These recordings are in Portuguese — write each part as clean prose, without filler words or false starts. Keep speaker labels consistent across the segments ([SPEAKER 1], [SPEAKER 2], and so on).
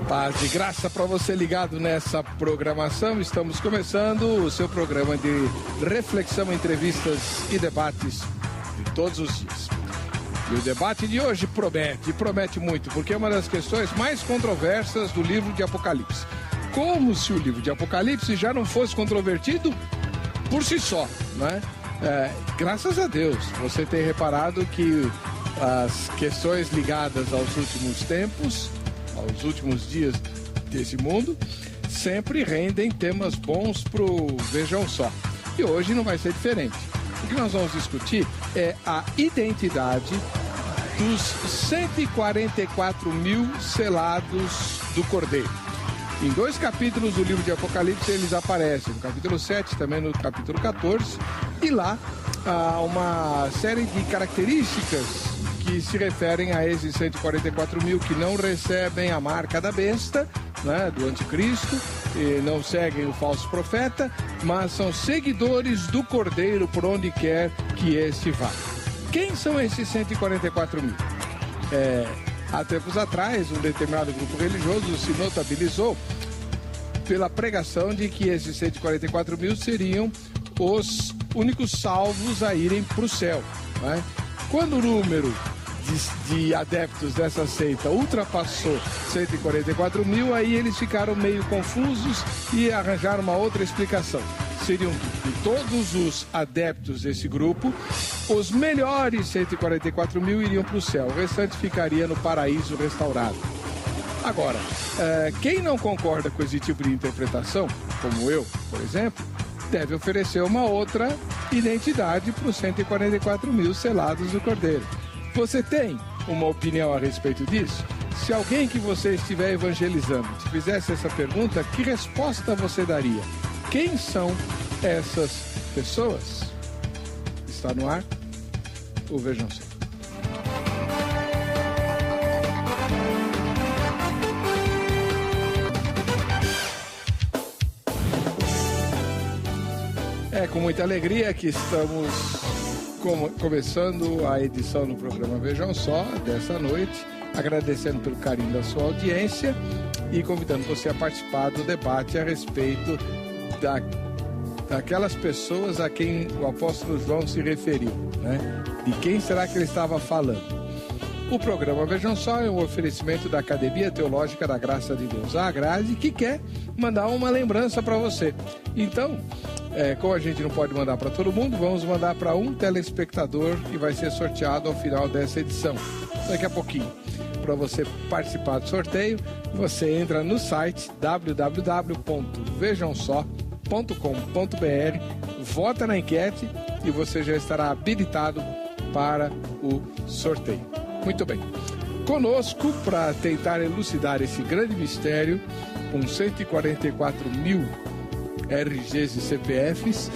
[SPEAKER 1] Paz e graça para você ligado nessa programação. Estamos começando o seu programa de reflexão, entrevistas e debates de todos os dias. E o debate de hoje promete muito, porque é uma das questões mais controversas do livro de Apocalipse. Como se o livro de Apocalipse já não fosse controvertido por si só, né? Graças a Deus, você tem reparado que as questões ligadas aos últimos tempos, aos últimos dias desse mundo, sempre rendem temas bons pro Vejam Só. E hoje não vai ser diferente. O que nós vamos discutir é a identidade dos 144 mil selados do Cordeiro. Em 2 capítulos do livro de Apocalipse eles aparecem, no capítulo 7, também no capítulo 14, e lá há uma série de características que se referem a esses 144 mil que não recebem a marca da besta, né, do anticristo, e não seguem o falso profeta, mas são seguidores do Cordeiro por onde quer que este vá. Quem são esses 144 mil? Há tempos atrás, um determinado grupo religioso se notabilizou pela pregação de que esses 144 mil seriam os únicos salvos a irem para o céu, né? Quando o número de adeptos dessa seita ultrapassou 144 mil, aí eles ficaram meio confusos e arranjaram uma outra explicação. Seriam de todos os adeptos desse grupo, os melhores 144 mil iriam para o céu, o restante ficaria no paraíso restaurado. Agora, quem não concorda com esse tipo de interpretação, como eu, por exemplo, deve oferecer uma outra identidade para os 144 mil selados do Cordeiro. Você tem uma opinião a respeito disso? Se alguém que você estiver evangelizando te fizesse essa pergunta, que resposta você daria? Quem são essas pessoas? Está no ar o Vejam Só. É com muita alegria que estamos começando a edição do programa Vejam Só dessa noite, agradecendo pelo carinho da sua audiência e convidando você a participar do debate a respeito daquelas pessoas a quem o apóstolo João se referiu, né? De quem será que ele estava falando? O programa Vejam Só é um oferecimento da Academia Teológica da Graça de Deus, a Agrade, que quer mandar uma lembrança para você. Então, como a gente não pode mandar para todo mundo, vamos mandar para um telespectador que vai ser sorteado ao final dessa edição, daqui a pouquinho. Para você participar do sorteio, você entra no site www.vejamsó.com.br, vota na enquete e você já estará habilitado para o sorteio. Muito bem. Conosco, para tentar elucidar esse grande mistério, com 144 mil RGs e CPFs,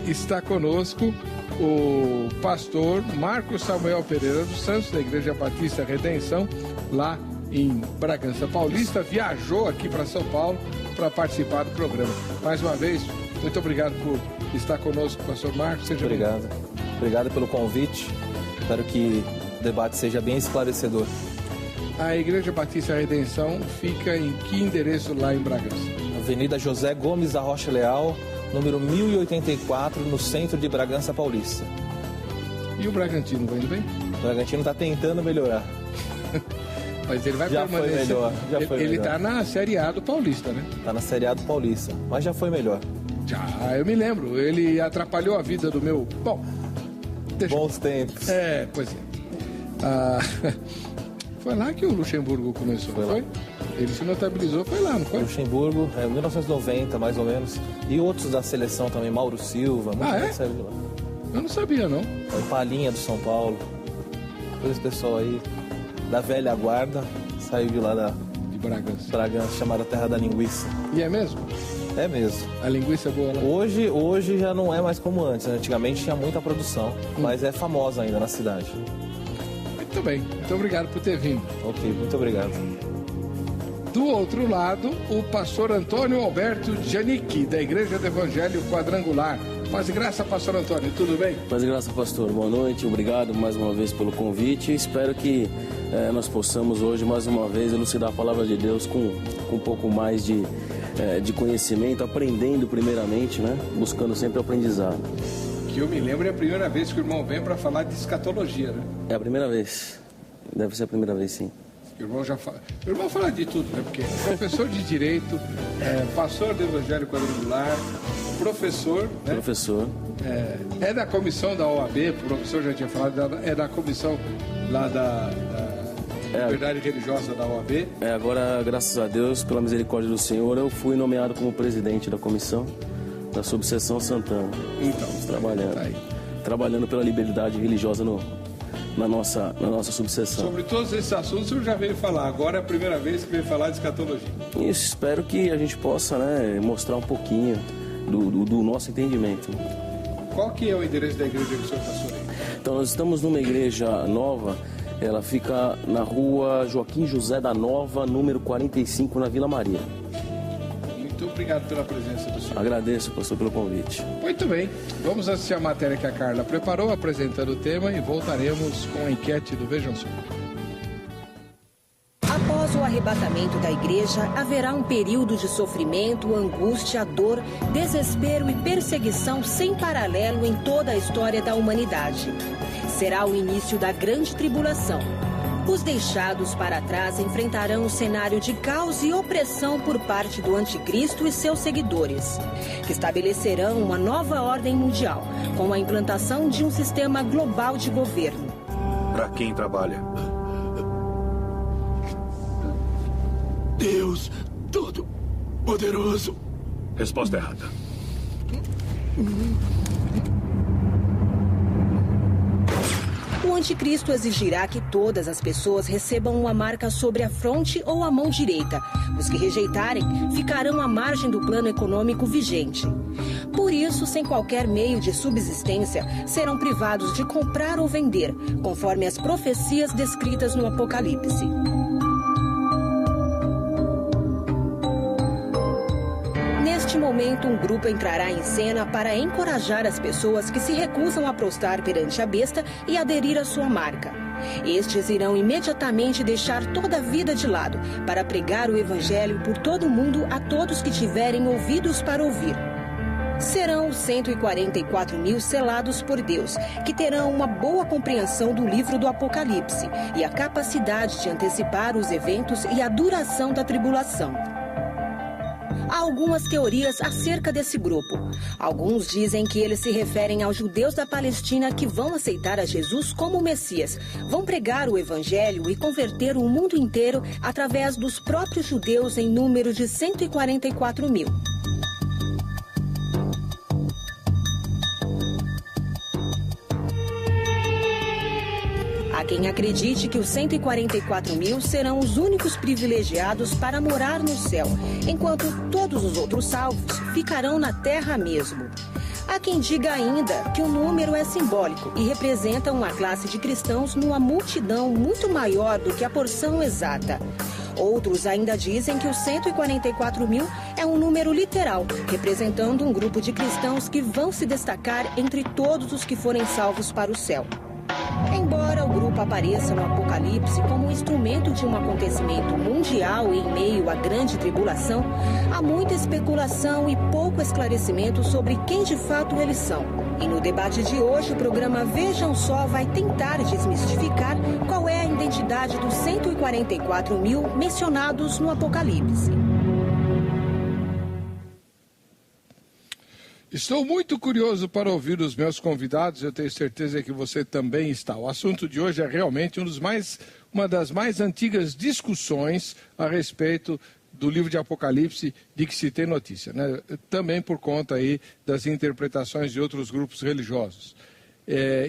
[SPEAKER 1] está conosco o pastor Marcos Samuel Pereira dos Santos, da Igreja Batista Redenção, lá em Bragança Paulista. Viajou aqui para São Paulo para participar do programa. Mais uma vez, muito obrigado por estar conosco, pastor Marcos. Seja
[SPEAKER 2] obrigado. Obrigado pelo convite. Espero que o debate seja bem esclarecedor.
[SPEAKER 1] A Igreja Batista Redenção fica em que endereço lá em Bragança?
[SPEAKER 2] Avenida José Gomes da Rocha Leal, número 1084, no centro de Bragança Paulista.
[SPEAKER 1] E o Bragantino vai indo bem?
[SPEAKER 2] O Bragantino está tentando melhorar.
[SPEAKER 1] Mas ele vai
[SPEAKER 2] já
[SPEAKER 1] permanecer.
[SPEAKER 2] Foi melhor, já foi
[SPEAKER 1] ele
[SPEAKER 2] melhor.
[SPEAKER 1] Está na Série A do Paulista, né? Está
[SPEAKER 2] na Série A do Paulista, mas já foi melhor.
[SPEAKER 1] Já, eu me lembro. Ele atrapalhou a vida do meu... Bom,
[SPEAKER 2] bons tempos.
[SPEAKER 1] Pois é. Foi lá que o Luxemburgo começou, foi? Ele se notabilizou, foi lá, não foi?
[SPEAKER 2] Luxemburgo, 1990, mais ou menos. E outros da seleção também, Mauro Silva, muita gente saiu de lá.
[SPEAKER 1] Eu não sabia, não.
[SPEAKER 2] O Palinha do São Paulo. Todo esse pessoal aí, da velha guarda, saiu de lá
[SPEAKER 1] de Bragança.
[SPEAKER 2] Bragança, chamada Terra da Linguiça.
[SPEAKER 1] E é mesmo?
[SPEAKER 2] É mesmo.
[SPEAKER 1] A linguiça é boa lá?
[SPEAKER 2] Hoje já não é mais como antes. Antigamente tinha muita produção, mas é famosa ainda na cidade.
[SPEAKER 1] Muito bem. Muito obrigado por ter vindo.
[SPEAKER 2] Ok, muito obrigado.
[SPEAKER 1] Do outro lado, o pastor Antônio Alberto Giannichi, da Igreja do Evangelho Quadrangular. Paz e graça, pastor Antônio, tudo bem?
[SPEAKER 3] Paz e graça, pastor. Boa noite, obrigado mais uma vez pelo convite. Espero que
[SPEAKER 2] nós possamos hoje, mais uma vez, elucidar a palavra de Deus com um pouco mais de conhecimento, aprendendo primeiramente, né? Buscando sempre o aprendizado.
[SPEAKER 1] Que eu me lembro, é a primeira vez que o irmão vem para falar de escatologia, né?
[SPEAKER 2] É a primeira vez. Deve ser a primeira vez, sim.
[SPEAKER 1] O irmão já fala. O irmão fala de tudo, né? Porque é professor de direito, pastor do Evangelho Quadrangular, professor, né?
[SPEAKER 2] Professor.
[SPEAKER 1] É da comissão da OAB, o professor já tinha falado, é da comissão lá da Liberdade Religiosa da OAB.
[SPEAKER 2] Agora, graças a Deus, pela misericórdia do Senhor, eu fui nomeado como presidente da comissão da Subseção Santana.
[SPEAKER 1] Então,
[SPEAKER 2] trabalhando.
[SPEAKER 1] Tá aí.
[SPEAKER 2] Trabalhando pela liberdade religiosa na nossa subseção.
[SPEAKER 1] Sobre todos esses assuntos eu já veio falar, agora é a primeira vez que veio falar de escatologia.
[SPEAKER 2] Isso, espero que a gente possa, né, mostrar um pouquinho do nosso entendimento.
[SPEAKER 1] Qual que é o endereço da igreja que o senhor passou aí?
[SPEAKER 2] Então, nós estamos numa igreja nova, ela fica na rua Joaquim José da Nova, número 45, na Vila Maria.
[SPEAKER 1] Muito obrigado pela presença do senhor.
[SPEAKER 2] Agradeço, pastor, pelo convite.
[SPEAKER 1] Muito bem, vamos assistir a matéria que a Carla preparou, apresentando o tema, e voltaremos com a enquete do Vejam Só.
[SPEAKER 3] Após o arrebatamento da igreja, haverá um período de sofrimento, angústia, dor, desespero e perseguição sem paralelo em toda a história da humanidade. Será o início da grande tribulação. Os deixados para trás enfrentarão um cenário de caos e opressão por parte do anticristo e seus seguidores, que estabelecerão uma nova ordem mundial, com a implantação de um sistema global de governo.
[SPEAKER 4] Para quem trabalha?
[SPEAKER 5] Deus Todo-Poderoso.
[SPEAKER 4] Resposta errada.
[SPEAKER 3] O anticristo exigirá que todas as pessoas recebam uma marca sobre a fronte ou a mão direita. Os que rejeitarem ficarão à margem do plano econômico vigente. Por isso, sem qualquer meio de subsistência, serão privados de comprar ou vender, conforme as profecias descritas no Apocalipse. Neste momento, um grupo entrará em cena para encorajar as pessoas que se recusam a prostrar perante a besta e aderir à sua marca. Estes irão imediatamente deixar toda a vida de lado para pregar o evangelho por todo o mundo a todos que tiverem ouvidos para ouvir. Serão os 144 mil selados por Deus, que terão uma boa compreensão do livro do Apocalipse e a capacidade de antecipar os eventos e a duração da tribulação. Há algumas teorias acerca desse grupo. Alguns dizem que eles se referem aos judeus da Palestina que vão aceitar a Jesus como Messias, vão pregar o evangelho e converter o mundo inteiro através dos próprios judeus em número de 144 mil. Há quem acredite que os 144 mil serão os únicos privilegiados para morar no céu, enquanto todos os outros salvos ficarão na terra mesmo. Há quem diga ainda que o número é simbólico e representa uma classe de cristãos numa multidão muito maior do que a porção exata. Outros ainda dizem que os 144 mil é um número literal, representando um grupo de cristãos que vão se destacar entre todos os que forem salvos para o céu. Embora o grupo apareça no Apocalipse como um instrumento de um acontecimento mundial em meio à grande tribulação, há muita especulação e pouco esclarecimento sobre quem de fato eles são. E no debate de hoje, o programa Vejam Só vai tentar desmistificar qual é a identidade dos 144 mil mencionados no Apocalipse.
[SPEAKER 1] Estou muito curioso para ouvir os meus convidados, eu tenho certeza que você também está. O assunto de hoje é realmente uma das mais antigas discussões a respeito do livro de Apocalipse de que se tem notícia, né? Também por conta aí das interpretações de outros grupos religiosos.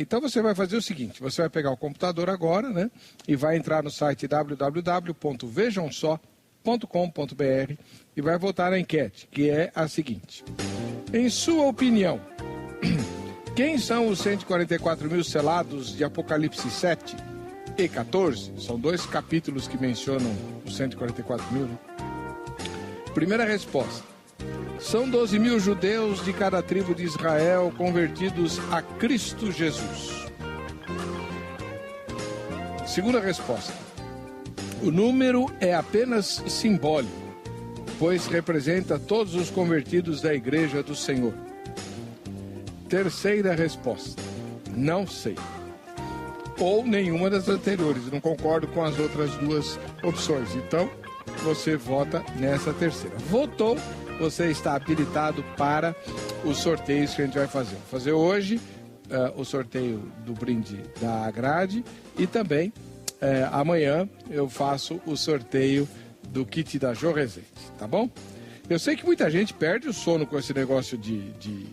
[SPEAKER 1] Então você vai fazer o seguinte, você vai pegar o computador agora, né? E vai entrar no site www.vejamsó.com.br e vai votar na enquete, que é a seguinte: em sua opinião, quem são os 144 mil selados de Apocalipse 7 e 14? São dois capítulos que mencionam os 144 mil, né? Primeira resposta: são 12 mil judeus de cada tribo de Israel convertidos a Cristo Jesus. Segunda resposta: O número é apenas simbólico, pois representa todos os convertidos da Igreja do Senhor. Terceira resposta: não sei. Ou nenhuma das anteriores, não concordo com as outras duas opções. Então, você vota nessa terceira. Votou, você está habilitado para os sorteios que a gente vai fazer. Vou fazer hoje o sorteio do brinde da grade e também amanhã eu faço o sorteio do kit da Jô Rezende, tá bom? Eu sei que muita gente perde o sono com esse negócio de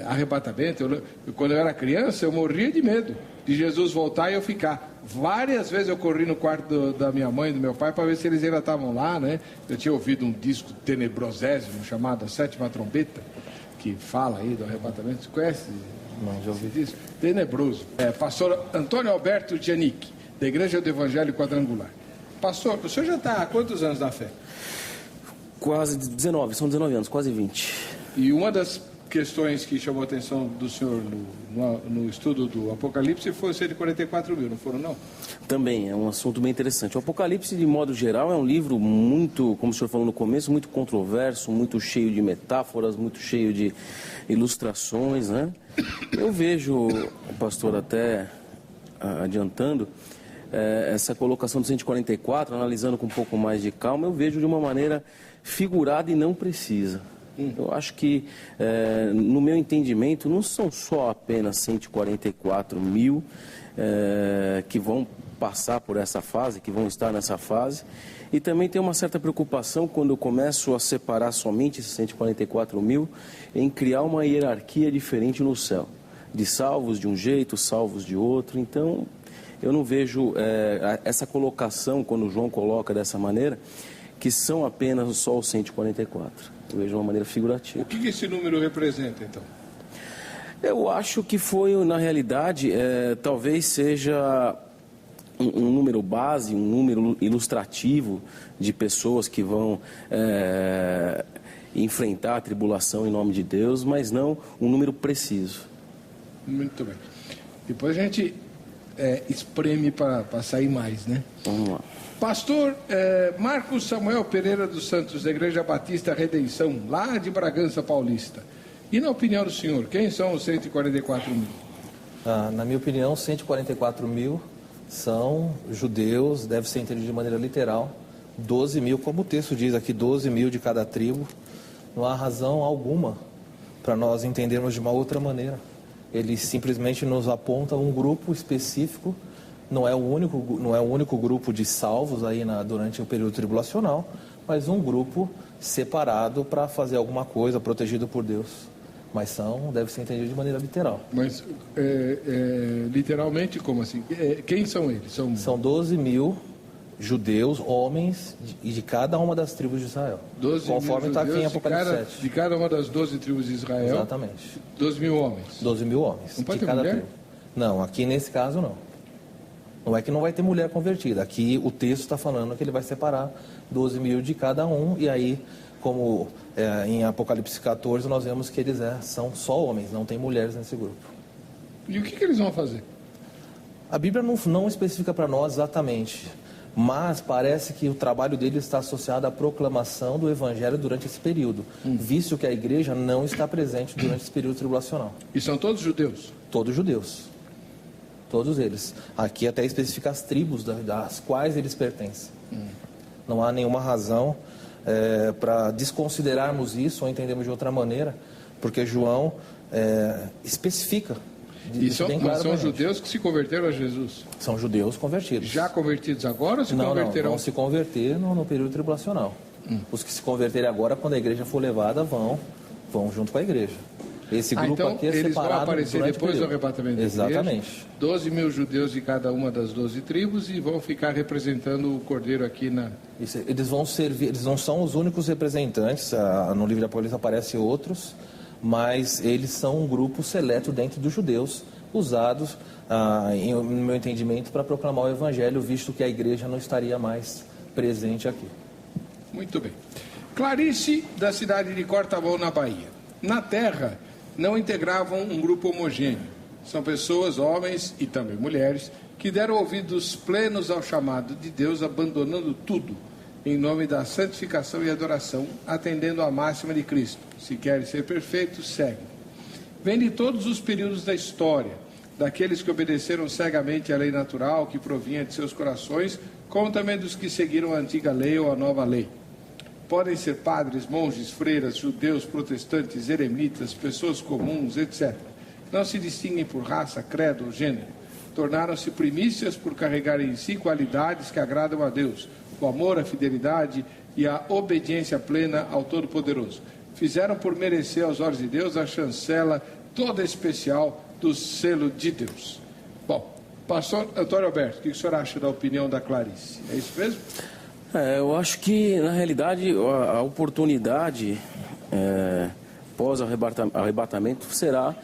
[SPEAKER 1] arrebatamento. Quando eu era criança, eu morria de medo de Jesus voltar e eu ficar. Várias vezes eu corri no quarto da minha mãe e do meu pai para ver se eles ainda estavam lá, né? Eu tinha ouvido um disco tenebrosésimo chamado A Sétima Trombeta, que fala aí do arrebatamento. Você conhece?
[SPEAKER 5] Não, já ouvi
[SPEAKER 1] disso. Tenebroso. Pastor Antônio Alberto Giannic, da Igreja do Evangelho Quadrangular. Pastor, o senhor já está há quantos anos na fé?
[SPEAKER 2] Quase 19, são 19 anos, quase 20.
[SPEAKER 1] E uma das questões que chamou a atenção do senhor no estudo do Apocalipse foi 144 mil, não foram, não?
[SPEAKER 2] Também, é um assunto bem interessante. O Apocalipse, de modo geral, é um livro muito, como o senhor falou no começo, muito controverso, muito cheio de metáforas, muito cheio de ilustrações, né? Eu vejo, pastor, até adiantando, essa colocação do 144, analisando com um pouco mais de calma, eu vejo de uma maneira figurada e não precisa. Eu acho que, no meu entendimento, não são só apenas 144 mil que vão passar por essa fase, que vão estar nessa fase. E também tem uma certa preocupação quando eu começo a separar somente esses 144 mil em criar uma hierarquia diferente no céu. De salvos de um jeito, salvos de outro. Então, eu não vejo essa colocação, quando João coloca dessa maneira, que são apenas só os 144. Eu vejo de uma maneira figurativa.
[SPEAKER 1] O que esse número representa, então?
[SPEAKER 2] Eu acho que foi, na realidade, talvez seja um número base, um número ilustrativo de pessoas que vão enfrentar a tribulação em nome de Deus, mas não um número preciso. Muito
[SPEAKER 1] bem. Depois a gente espreme para sair mais, né?
[SPEAKER 2] Vamos lá.
[SPEAKER 1] Pastor Marcos Samuel Pereira dos Santos, da Igreja Batista Redenção, lá de Bragança Paulista. E na opinião do senhor, quem são os 144 mil?
[SPEAKER 5] Na minha opinião, 144 mil são judeus, deve ser entendido de maneira literal. 12 mil, como o texto diz aqui, 12 mil de cada tribo. Não há razão alguma para nós entendermos de uma outra maneira. Ele simplesmente nos aponta um grupo específico. Não é o único grupo de salvos aí durante o período tribulacional, mas um grupo separado para fazer alguma coisa, protegido por Deus. Mas deve ser entendido de maneira literal.
[SPEAKER 1] Mas, literalmente, como assim? Quem são eles?
[SPEAKER 5] São 12 mil judeus, homens, de cada uma das tribos de Israel.
[SPEAKER 1] 12
[SPEAKER 5] conforme está aqui em Apocalipse 7.
[SPEAKER 1] De cada uma das 12 tribos de Israel?
[SPEAKER 5] Exatamente.
[SPEAKER 1] 12 mil homens?
[SPEAKER 5] 12 mil homens.
[SPEAKER 1] Não pode ter mulher?
[SPEAKER 5] Tribo. Não, aqui nesse caso não. Não é que não vai ter mulher convertida. Aqui o texto está falando que ele vai separar 12 mil de cada um. E aí, como em Apocalipse 14, nós vemos que eles são só homens, não tem mulheres nesse grupo.
[SPEAKER 1] E o que eles vão fazer?
[SPEAKER 5] A Bíblia não especifica para nós exatamente, mas parece que o trabalho deles está associado à proclamação do Evangelho durante esse período, visto que a igreja não está presente durante esse período tribulacional.
[SPEAKER 1] E são todos judeus?
[SPEAKER 5] Todos judeus. Todos eles. Aqui até especifica as tribos das quais eles pertencem. Não há nenhuma razão para desconsiderarmos isso ou entendermos de outra maneira, porque João especifica.
[SPEAKER 1] Mas são judeus que se converteram a Jesus?
[SPEAKER 5] São judeus convertidos.
[SPEAKER 1] Já convertidos agora ou se converterão?
[SPEAKER 5] Não, vão se converter no período tribulacional. Os que se converterem agora, quando a igreja for levada, vão junto com a igreja. Esse grupo
[SPEAKER 1] então,
[SPEAKER 5] aqui é
[SPEAKER 1] eles
[SPEAKER 5] separado.
[SPEAKER 1] Vão aparecer depois do arrebatamento da
[SPEAKER 5] Exatamente.
[SPEAKER 1] igreja, 12 mil judeus de cada uma das 12 tribos e vão ficar representando o Cordeiro aqui na...
[SPEAKER 5] Eles vão servir, eles não são os únicos representantes, no livro de Apocalipse aparecem outros, mas eles são um grupo seleto dentro dos judeus, usados, no meu entendimento, para proclamar o Evangelho, visto que a igreja não estaria mais presente aqui.
[SPEAKER 1] Muito bem. Clarice, da cidade de Cortamão, na Bahia. Na Terra, não integravam um grupo homogêneo. São pessoas, homens e também mulheres, que deram ouvidos plenos ao chamado de Deus, abandonando tudo, em nome da santificação e adoração, atendendo à máxima de Cristo. Se queres ser perfeito, segue. Vem de todos os períodos da história, daqueles que obedeceram cegamente à lei natural que provinha de seus corações, como também dos que seguiram a antiga lei ou a nova lei. Podem ser padres, monges, freiras, judeus, protestantes, eremitas, pessoas comuns, etc. Não se distinguem por raça, credo ou gênero. Tornaram-se primícias por carregarem em si qualidades que agradam a Deus, o amor, a fidelidade e a obediência plena ao Todo-Poderoso. Fizeram por merecer aos olhos de Deus a chancela toda especial do selo de Deus. Bom, pastor Antônio Alberto, o que o senhor acha da opinião da Clarice? É isso mesmo?
[SPEAKER 2] Eu acho que, na realidade, a oportunidade pós-arrebatamento será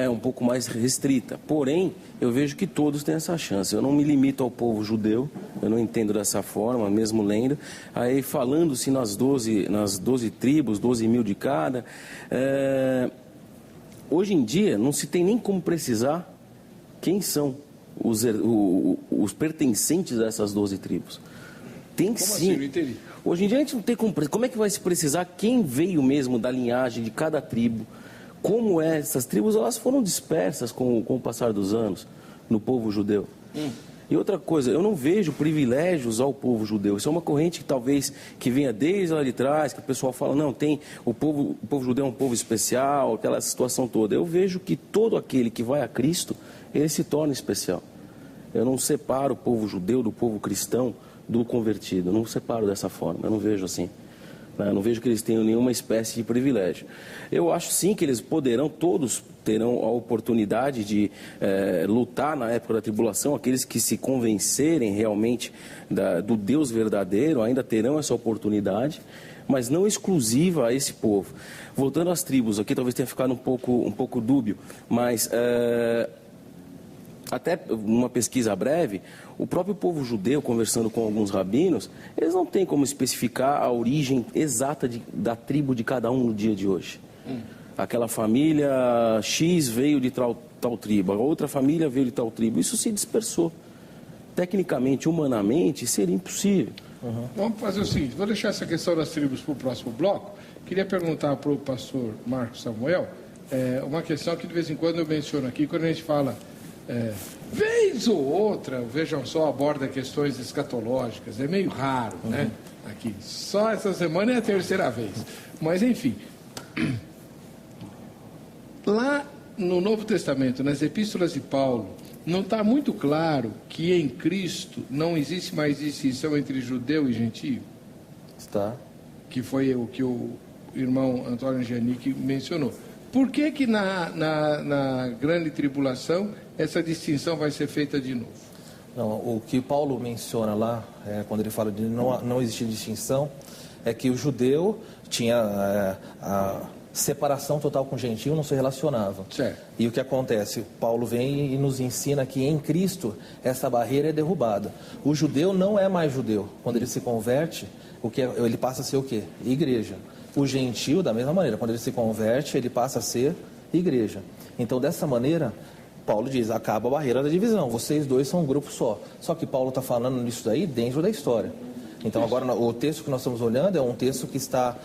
[SPEAKER 2] um pouco mais restrita. Porém, eu vejo que todos têm essa chance. Eu não me limito ao povo judeu, eu não entendo dessa forma, mesmo lendo. Aí, falando-se nas 12 tribos, 12 mil de cada, hoje em dia não se tem nem como precisar quem são os pertencentes a essas 12 tribos. Tem
[SPEAKER 1] Como
[SPEAKER 2] sim.
[SPEAKER 1] assim? Não entendi.
[SPEAKER 2] Hoje em dia a gente não tem como. Como é que vai se precisar quem veio mesmo da linhagem de cada tribo? Como essas tribos elas foram dispersas com o passar dos anos no povo judeu. E outra coisa, eu não vejo privilégios ao povo judeu. Isso é uma corrente que talvez que venha desde lá de trás, que o pessoal fala, não, tem o povo judeu é um povo especial, aquela situação toda. Eu vejo que todo aquele que vai a Cristo, ele se torna especial. Eu não separo o povo judeu do povo cristão do convertido. Eu não separo dessa forma, eu não vejo assim. Eu não vejo que eles tenham nenhuma espécie de privilégio. Eu acho sim que eles todos terão a oportunidade de lutar na época da tribulação. Aqueles que se convencerem realmente do Deus verdadeiro ainda terão essa oportunidade, mas não exclusiva a esse povo. Voltando às tribos, aqui talvez tenha ficado um pouco dúbio, mas até numa pesquisa breve, o próprio povo judeu, conversando com alguns rabinos, eles não têm como especificar a origem exata da tribo de cada um no dia de hoje. Aquela família X veio de tal tribo, a outra família veio de tal tribo. Isso se dispersou. Tecnicamente, humanamente, seria impossível.
[SPEAKER 1] Vamos fazer o seguinte, vou deixar essa questão das tribos para o próximo bloco. Queria perguntar para o pastor Marcos Samuel uma questão que de vez em quando eu menciono aqui, quando a gente fala... vez ou outra, vejam só, aborda questões escatológicas, é meio raro, né? Aqui, só essa semana é a terceira vez. Mas, enfim, lá no Novo Testamento, nas epístolas de Paulo, não está muito claro que em Cristo não existe mais distinção entre judeu e gentio?
[SPEAKER 5] Está.
[SPEAKER 1] Que foi o que o irmão Antônio Angenique mencionou. Por que na grande tribulação essa distinção vai ser feita de novo?
[SPEAKER 5] Não, o que Paulo menciona lá, quando ele fala de não existir distinção, é que o judeu tinha a separação total com o gentio, não se relacionava.
[SPEAKER 1] Certo.
[SPEAKER 5] E o que acontece? Paulo vem e nos ensina que em Cristo essa barreira é derrubada. O judeu não é mais judeu. Quando ele se converte, ele passa a ser o quê? Igreja. O gentio, da mesma maneira, quando ele se converte, ele passa a ser igreja. Então, dessa maneira, Paulo diz, acaba a barreira da divisão. Vocês dois são um grupo só. Só que Paulo está falando nisso daí dentro da história. Então, agora, o texto que nós estamos olhando é um texto que está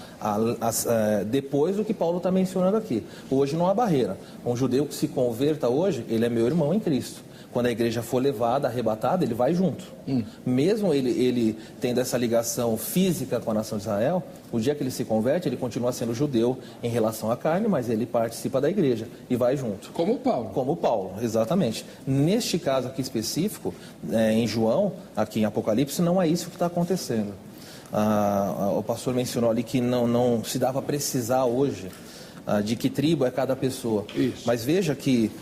[SPEAKER 5] depois do que Paulo está mencionando aqui. Hoje não há barreira. Um judeu que se converta hoje, ele é meu irmão em Cristo. Quando a igreja for levada, arrebatada, ele vai junto. Mesmo ele tendo essa ligação física com a nação de Israel, o dia que ele se converte, ele continua sendo judeu em relação à carne, mas ele participa da igreja e vai junto.
[SPEAKER 1] Como Paulo.
[SPEAKER 5] Como Paulo, exatamente. Neste caso aqui específico, em João, aqui em Apocalipse, não é isso que está acontecendo. O pastor mencionou ali que não se dava a precisar hoje de que tribo é cada pessoa.
[SPEAKER 1] Isso.
[SPEAKER 5] Mas veja que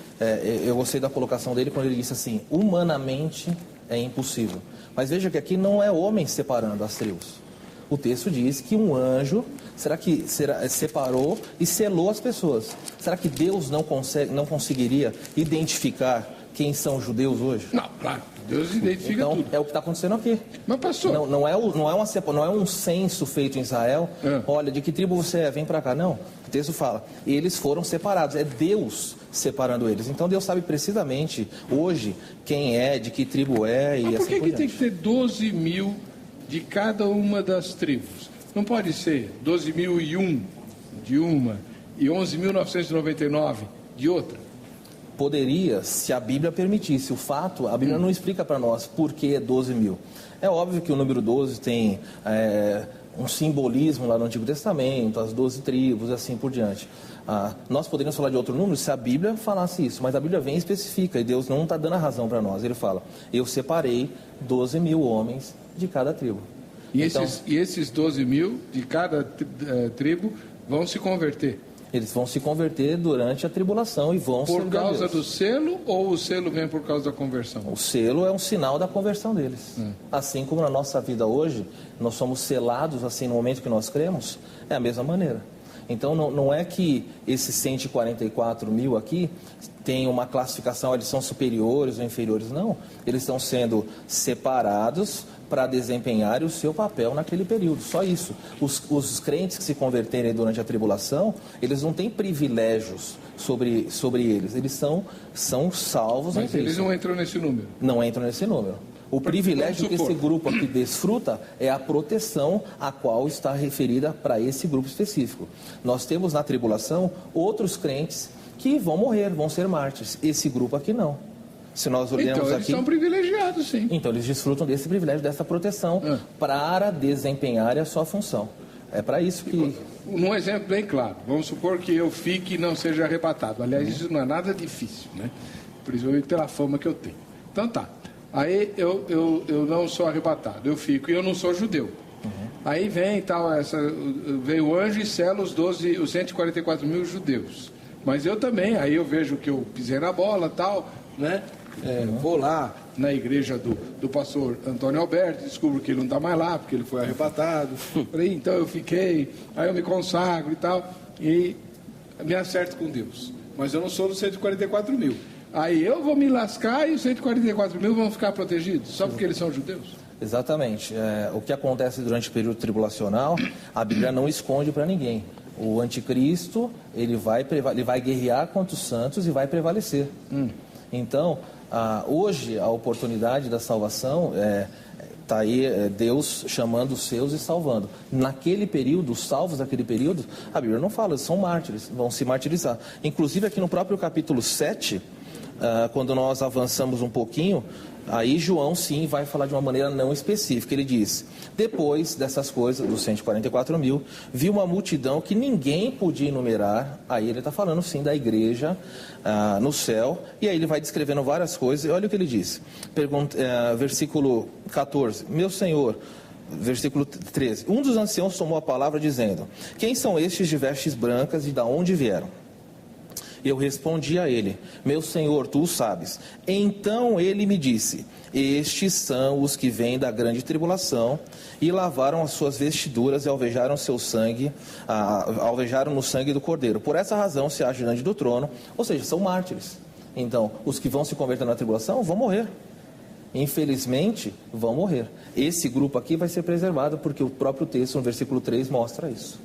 [SPEAKER 5] eu gostei da colocação dele quando ele disse assim, humanamente é impossível. Mas veja que aqui não é homem separando as tribos. O texto diz que um anjo, separou e selou as pessoas. Será que Deus não conseguiria identificar quem são os judeus hoje?
[SPEAKER 1] Não, claro. Deus identifica
[SPEAKER 5] então,
[SPEAKER 1] tudo.
[SPEAKER 5] é o que está acontecendo aqui.
[SPEAKER 1] Mas, pastor...
[SPEAKER 5] Não é um censo feito em Israel. Olha, de que tribo você é? Vem para cá. Não. O texto fala, eles foram separados. É Deus separando eles. Então, Deus sabe precisamente, hoje, quem é, de que tribo é e
[SPEAKER 1] mas
[SPEAKER 5] assim por
[SPEAKER 1] que
[SPEAKER 5] diante.
[SPEAKER 1] Tem que ter 12 mil de cada uma das tribos? Não pode ser 12.001 de uma e 11.999 de outra?
[SPEAKER 5] Poderia, se a Bíblia permitisse. O fato, a Bíblia não explica para nós por que 12 mil. É óbvio que o número 12 tem um simbolismo lá no Antigo Testamento, as 12 tribos, assim por diante. Nós poderíamos falar de outro número se a Bíblia falasse isso, mas a Bíblia vem e especifica, e Deus não está dando a razão para nós. Ele fala, eu separei 12 mil homens de cada tribo.
[SPEAKER 1] E esses 12 mil de cada tribo vão se converter?
[SPEAKER 5] Eles vão se converter durante a tribulação e vão
[SPEAKER 1] por causa do selo, ou o selo vem por causa da conversão?
[SPEAKER 5] O selo é um sinal da conversão deles. Assim como na nossa vida hoje, nós somos selados assim no momento que nós cremos, é a mesma maneira. Então não é que esses 144 mil aqui tem uma classificação, eles são superiores ou inferiores, não. Eles estão sendo separados para desempenharem o seu papel naquele período, só isso. Os crentes que se converterem durante a tribulação, eles não têm privilégios sobre eles são salvos.
[SPEAKER 1] Mas eles não entram nesse número?
[SPEAKER 5] Não entram nesse número. O privilégio que esse grupo aqui desfruta é a proteção a qual está referida para esse grupo específico. Nós temos na tribulação outros crentes que vão morrer, vão ser mártires. Esse grupo aqui não. Se nós olharmos
[SPEAKER 1] então, eles são privilegiados, sim.
[SPEAKER 5] Então, eles desfrutam desse privilégio, dessa proteção para desempenhar a sua função. É para isso que...
[SPEAKER 1] Um exemplo bem claro. Vamos supor que eu fique e não seja arrebatado. Aliás, isso não é nada difícil, né? Principalmente pela fama que eu tenho. Então, tá. Aí eu não sou arrebatado, eu fico e eu não sou judeu. Aí vem tal, veio o anjo e sela os 144 mil judeus. Mas eu também, aí eu vejo que eu pisei na bola tal, né? Vou lá na igreja do pastor Antônio Alberto, descubro que ele não está mais lá, porque ele foi arrebatado. Falei, então eu fiquei, aí eu me consagro e tal, e me acerto com Deus. Mas eu não sou dos 144 mil. Aí eu vou me lascar e os 144 mil vão ficar protegidos, só porque eles são judeus?
[SPEAKER 5] Exatamente. O que acontece durante o período tribulacional, a Bíblia não esconde para ninguém. O anticristo, ele vai guerrear contra os santos e vai prevalecer. Então, hoje, a oportunidade da salvação está aí Deus chamando os seus e salvando. Naquele período, os salvos daquele período, a Bíblia não fala, eles são mártires, vão se martirizar. Inclusive, aqui no próprio capítulo 7, quando nós avançamos um pouquinho, aí João sim vai falar de uma maneira não específica. Ele diz, depois dessas coisas, dos 144 mil, viu uma multidão que ninguém podia enumerar. Aí ele está falando sim da igreja no céu, e aí ele vai descrevendo várias coisas, e olha o que ele diz. Versículo 14, meu Senhor, versículo 13, um dos anciãos tomou a palavra dizendo, quem são estes de vestes brancas e de onde vieram? Eu respondi a ele, meu Senhor, tu o sabes. Então ele me disse, estes são os que vêm da grande tribulação e lavaram as suas vestiduras e alvejaram seu sangue, alvejaram no sangue do Cordeiro. Por essa razão se acham diante do trono, ou seja, são mártires. Então, os que vão se converter na tribulação vão morrer. Infelizmente, vão morrer. Esse grupo aqui vai ser preservado porque o próprio texto, no versículo 3, mostra isso.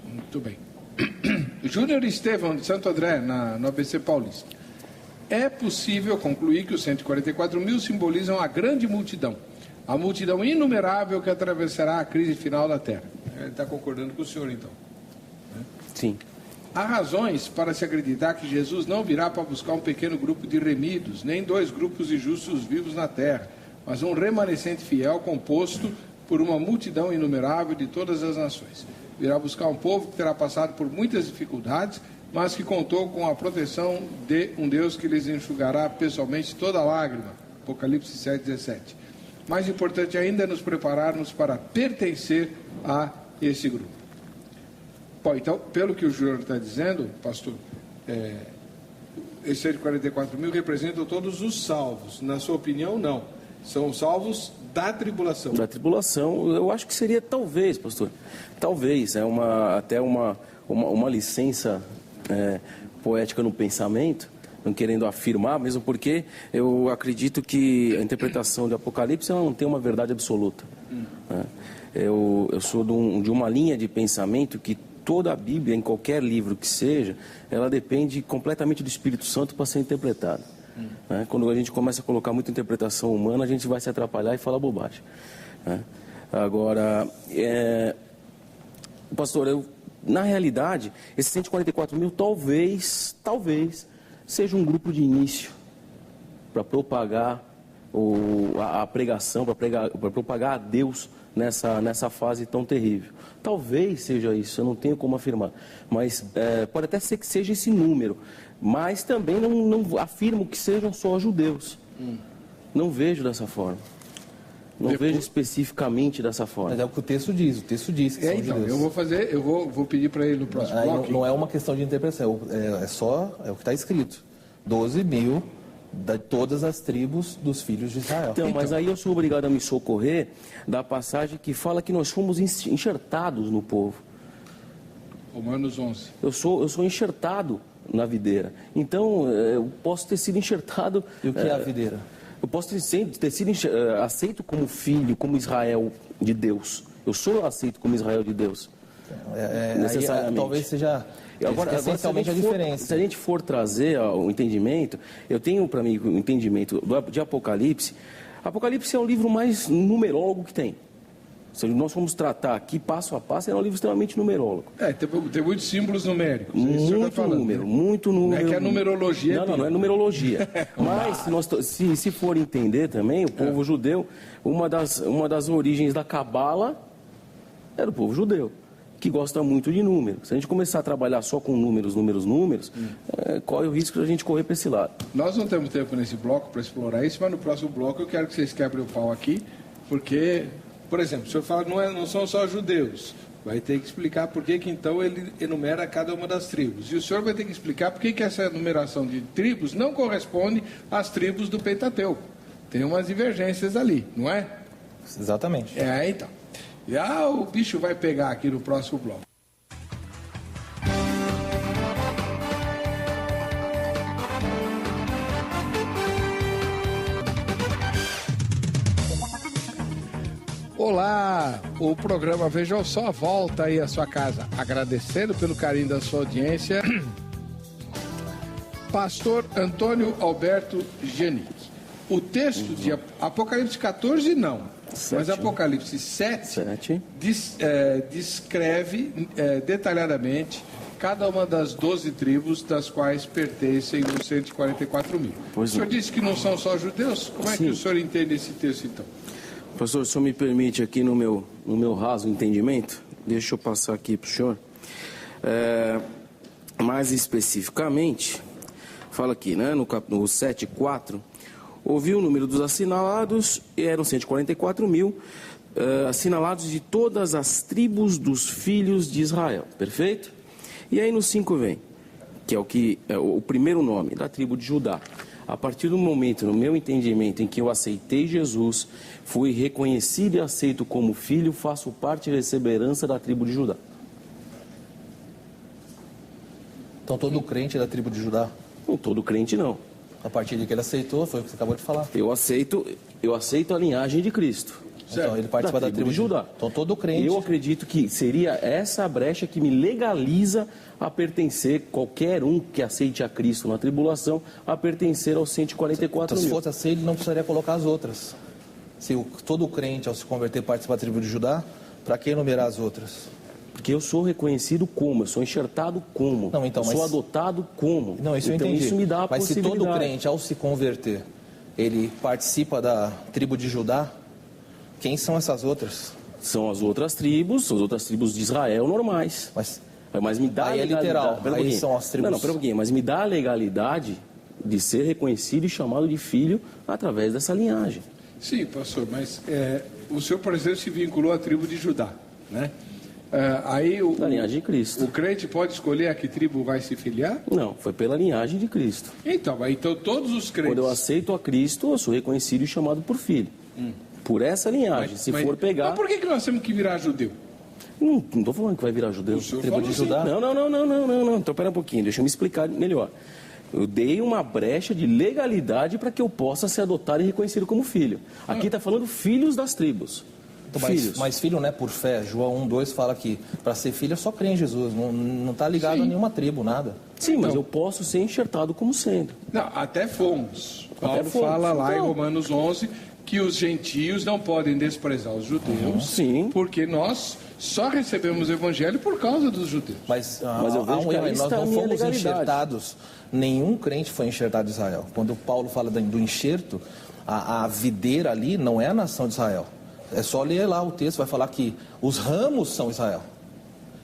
[SPEAKER 1] Muito bem. Júnior Estevão, de Santo André, no ABC Paulista. É possível concluir que os 144 mil simbolizam a grande multidão, a multidão inumerável que atravessará a crise final da Terra. Ele está concordando com o senhor, então?
[SPEAKER 2] Sim.
[SPEAKER 1] Há razões para se acreditar que Jesus não virá para buscar um pequeno grupo de remidos, nem 2 grupos de justos vivos na Terra, mas um remanescente fiel composto por uma multidão inumerável de todas as nações. Virá buscar um povo que terá passado por muitas dificuldades, mas que contou com a proteção de um Deus que lhes enxugará pessoalmente toda lágrima. Apocalipse 7:17. Mais importante ainda é nos prepararmos para pertencer a esse grupo. Bom, então, pelo que o Júnior está dizendo, pastor, esses 144 mil representam todos os salvos. Na sua opinião, não. São salvos da tribulação.
[SPEAKER 2] Da tribulação, eu acho que seria talvez, pastor. Talvez, até uma licença poética no pensamento, não querendo afirmar, mesmo porque eu acredito que a interpretação de Apocalipse ela não tem uma verdade absoluta. Né? Eu sou de uma linha de pensamento que toda a Bíblia, em qualquer livro que seja, ela depende completamente do Espírito Santo para ser interpretada. Né? Quando a gente começa a colocar muita interpretação humana, a gente vai se atrapalhar e falar bobagem. Né? Agora, pastor, na realidade, esses 144 mil talvez seja um grupo de início para propagar a pregação, para propagar a Deus nessa fase tão terrível. Talvez seja isso, eu não tenho como afirmar. Mas pode até ser que seja esse número. Mas também não afirmo que sejam só judeus. Não vejo dessa forma. Não vejo especificamente dessa forma.
[SPEAKER 5] Mas é o que o texto diz que são
[SPEAKER 1] então,
[SPEAKER 5] judeus.
[SPEAKER 1] eu vou pedir para ele no próximo bloco.
[SPEAKER 5] Não é uma questão de interpretação, é o que está escrito. 12 mil de todas as tribos dos filhos de Israel.
[SPEAKER 2] Então, mas aí eu sou obrigado a me socorrer da passagem que fala que nós fomos enxertados no povo.
[SPEAKER 1] Romanos 11.
[SPEAKER 2] Eu sou enxertado na videira. Então, eu posso ter sido enxertado...
[SPEAKER 5] E o que é a videira?
[SPEAKER 2] Eu posso ter sido aceito como filho, como Israel de Deus. Eu sou aceito como Israel de Deus. Necessariamente.
[SPEAKER 5] Talvez seja essencialmente a diferença.
[SPEAKER 2] Se a gente for trazer o entendimento, eu tenho para mim o entendimento de Apocalipse. Apocalipse é o livro mais numerólogo que tem. Se nós formos tratar aqui passo a passo, é um livro extremamente numerólogo.
[SPEAKER 1] Tem muitos símbolos numéricos.
[SPEAKER 2] Muito número.
[SPEAKER 1] Não é que a numerologia...
[SPEAKER 2] Não é numerologia. Mas se for entender também, o povo judeu, uma das origens da Cabala era o povo judeu, que gosta muito de números. Se a gente começar a trabalhar só com números, corre o risco de a gente correr para esse lado.
[SPEAKER 1] Nós não temos tempo nesse bloco para explorar isso, mas no próximo bloco eu quero que vocês quebrem o pau aqui, porque... Por exemplo, o senhor fala que não são só judeus. Vai ter que explicar por que então ele enumera cada uma das tribos. E o senhor vai ter que explicar por que essa enumeração de tribos não corresponde às tribos do Pentateuco. Tem umas divergências ali, não é?
[SPEAKER 5] Exatamente.
[SPEAKER 1] Então. E o bicho vai pegar aqui no próximo bloco. Olá, o programa Veja Só volta aí à sua casa, agradecendo pelo carinho da sua audiência, Pastor Antônio Alberto Genic. O texto de Apocalipse 14 não, 7, mas Apocalipse 7. Descreve detalhadamente cada uma das 12 tribos das quais pertencem os 144 mil. O senhor disse que não são só judeus? Como é que o senhor entende esse texto então?
[SPEAKER 2] Pastor, o senhor me permite aqui no meu raso entendimento, deixa eu passar aqui para o senhor. Mais especificamente, fala aqui, né, no 7:4, ouvi o número dos assinalados, eram 144 mil, assinalados de todas as tribos dos filhos de Israel, perfeito? E aí no 5 vem, que é o primeiro nome da tribo de Judá. A partir do momento, no meu entendimento, em que eu aceitei Jesus, fui reconhecido e aceito como filho, faço parte e recebo a herança da tribo de Judá.
[SPEAKER 5] Então todo crente é da tribo de Judá?
[SPEAKER 2] Não, todo crente não.
[SPEAKER 5] A partir de que ele aceitou, foi o que você acabou de falar.
[SPEAKER 2] Eu aceito a linhagem de Cristo.
[SPEAKER 5] Então ele participa da tribo de Judá. Então todo crente...
[SPEAKER 2] Eu acredito que seria essa a brecha que me legaliza a pertencer, qualquer um que aceite a Cristo na tribulação, a pertencer aos 144 mil.
[SPEAKER 5] Se fosse assim, ele não precisaria colocar as outras. Se todo crente, ao se converter, participa da tribo de Judá, para que enumerar as outras?
[SPEAKER 2] Porque eu sou reconhecido como, eu sou enxertado como, sou adotado como.
[SPEAKER 5] Não, isso
[SPEAKER 2] então,
[SPEAKER 5] eu entendi.
[SPEAKER 2] Isso me dá a
[SPEAKER 5] Mas
[SPEAKER 2] possibilidade.
[SPEAKER 5] se todo crente, ao se converter, ele participa da tribo de Judá, quem são essas outras?
[SPEAKER 2] São as outras tribos de Israel normais. Mas me dá
[SPEAKER 5] aí
[SPEAKER 2] a legalidade.
[SPEAKER 5] É literal, aí são as tribos...
[SPEAKER 2] Não, pera um pouquinho, mas me dá a legalidade de ser reconhecido e chamado de filho através dessa linhagem.
[SPEAKER 1] Sim, pastor, mas o senhor, por exemplo, se vinculou à tribo de Judá, né?
[SPEAKER 2] Da linhagem de Cristo.
[SPEAKER 1] O crente pode escolher a que tribo vai se filiar?
[SPEAKER 2] Não, foi pela linhagem de Cristo.
[SPEAKER 1] Então todos os crentes...
[SPEAKER 2] Quando eu aceito a Cristo, eu sou reconhecido e chamado por filho. Por essa linhagem, for pegar...
[SPEAKER 1] Mas por que nós temos que virar judeu?
[SPEAKER 2] Não estou falando que vai virar judeu.
[SPEAKER 1] O senhor
[SPEAKER 5] tribo de Judá?
[SPEAKER 2] Não. Então, pera um pouquinho, deixa eu me explicar melhor. Eu dei uma brecha de legalidade para que eu possa ser adotado e reconhecido como filho. Aqui está falando filhos das tribos.
[SPEAKER 5] Mas filho não é por fé. João 1:2 fala que para ser filho é só crer em Jesus. Não está ligado a nenhuma tribo, nada.
[SPEAKER 2] Sim, mas eu posso ser enxertado como sendo.
[SPEAKER 1] Não, até fomos. Paulo fala lá em Romanos 11 que os gentios não podem desprezar os judeus,
[SPEAKER 2] sim,
[SPEAKER 1] porque nós só recebemos o evangelho por causa dos judeus.
[SPEAKER 5] Mas eu vejo que nós não fomos enxertados. Nenhum crente foi enxertado em Israel. Quando Paulo fala do enxerto, a videira ali não é a nação de Israel. É só ler lá o texto, vai falar que os ramos são Israel.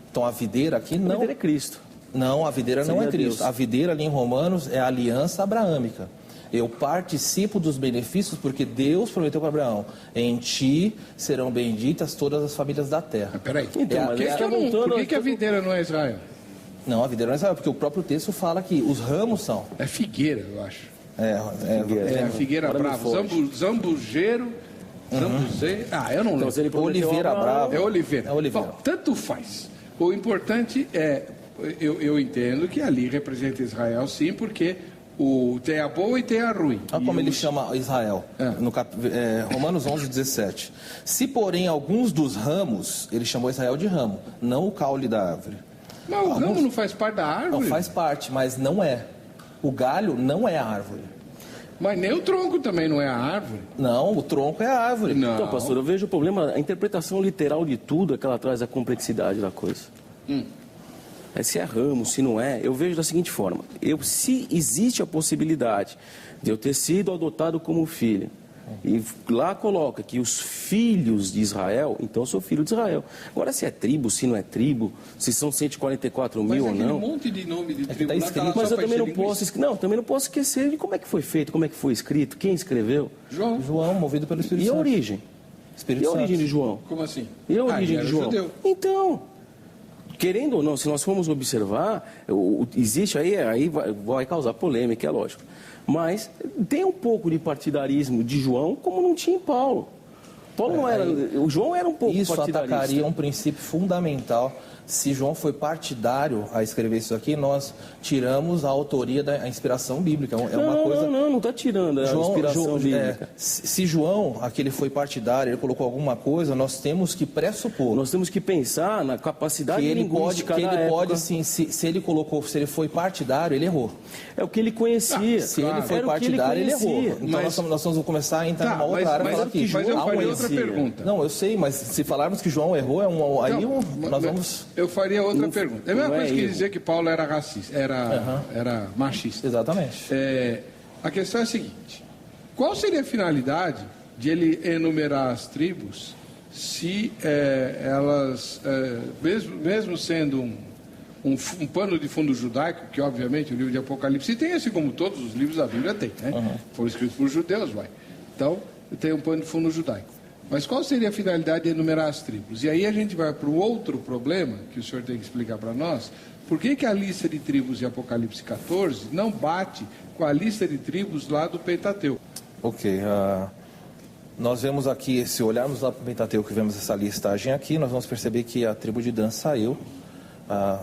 [SPEAKER 5] Então a videira aqui não...
[SPEAKER 2] A videira é Cristo.
[SPEAKER 5] Não, a videira não é Cristo.
[SPEAKER 2] Deus.
[SPEAKER 5] A videira ali em Romanos é a aliança abraâmica. Eu participo dos benefícios porque Deus prometeu para Abraão: em ti serão benditas todas as famílias da terra.
[SPEAKER 1] Mas peraí,
[SPEAKER 2] então,
[SPEAKER 1] por que a videira não é Israel?
[SPEAKER 5] Não, a videira não é Israel, porque o próprio texto fala que os ramos são.
[SPEAKER 1] É figueira, eu acho.
[SPEAKER 5] É
[SPEAKER 1] a figueira brava, zambujeiro, zambuzeiro. Eu não lembro.
[SPEAKER 5] Oliveira brava.
[SPEAKER 1] É oliveira.
[SPEAKER 5] Bom,
[SPEAKER 1] tanto faz. O importante é, eu entendo que ali representa Israel, sim, porque tem a boa e tem a ruim.
[SPEAKER 5] Olha como ele chama Israel, no Romanos 11:17. Se, porém, alguns dos ramos, ele chamou Israel de ramo, não o caule da árvore.
[SPEAKER 1] Mas o ramo não faz parte da árvore?
[SPEAKER 5] Não faz parte, mas não é. O galho não é a árvore.
[SPEAKER 1] Mas nem o tronco também não é a árvore.
[SPEAKER 5] Não, o tronco é a árvore.
[SPEAKER 1] Não.
[SPEAKER 2] Então, pastor, eu vejo o problema, a interpretação literal de tudo é que ela traz a complexidade da coisa. Se é ramo, se não é, eu vejo da seguinte forma: se existe a possibilidade de eu ter sido adotado como filho, e lá coloca que os filhos de Israel, então eu sou filho de Israel. Agora, se é tribo, se não é tribo, se são 144 mil ou não.
[SPEAKER 1] Um monte de nome de tribo.
[SPEAKER 5] Tá escrito,
[SPEAKER 2] mas eu também não posso esquecer de como é que foi feito, como é que foi escrito, quem escreveu.
[SPEAKER 5] João, movido pelo Espírito Santo.
[SPEAKER 2] E a origem?
[SPEAKER 5] Espírito
[SPEAKER 2] e a
[SPEAKER 5] Santo.
[SPEAKER 2] origem de João?
[SPEAKER 1] Como assim?
[SPEAKER 2] E a origem de João?
[SPEAKER 1] Judeu.
[SPEAKER 2] Então, querendo ou não, se nós formos observar, existe aí vai causar polêmica, é lógico. Mas tem um pouco de partidarismo de João, como não tinha em Paulo. O João era um pouco partidarista.
[SPEAKER 5] Isso atacaria um princípio fundamental. Se João foi partidário a escrever isso aqui, nós tiramos a autoria da inspiração bíblica.
[SPEAKER 2] Não está tirando a inspiração bíblica.
[SPEAKER 5] Se João, aqui ele foi partidário, ele colocou alguma coisa, nós temos que pressupor.
[SPEAKER 2] Nós temos que pensar na capacidade linguística da época.
[SPEAKER 5] Pode, sim, se ele foi partidário, ele errou.
[SPEAKER 2] É o que ele conhecia.
[SPEAKER 5] Se ele foi partidário, ele errou. Então nós vamos começar a entrar numa outra área.
[SPEAKER 1] Mas eu faria outra pergunta.
[SPEAKER 5] Não, eu sei, mas se falarmos que João errou, nós vamos...
[SPEAKER 1] Eu faria outra pergunta. É a mesma coisa que dizer que Paulo era racista, era machista.
[SPEAKER 5] Exatamente.
[SPEAKER 1] A questão é a seguinte: qual seria a finalidade de ele enumerar as tribos se elas, mesmo sendo um pano de fundo judaico, que obviamente o livro de Apocalipse tem, assim como todos os livros da Bíblia tem, né? Foram escritos por judeus, Então, tem um pano de fundo judaico. Mas qual seria a finalidade de enumerar as tribos? E aí a gente vai para o outro problema, que o senhor tem que explicar para nós. Por que a lista de tribos de Apocalipse 14 não bate com a lista de tribos lá do Pentateuco?
[SPEAKER 5] Ok. Nós vemos aqui, se olharmos lá para o Pentateuco e vemos essa listagem aqui, nós vamos perceber que a tribo de Dan saiu. É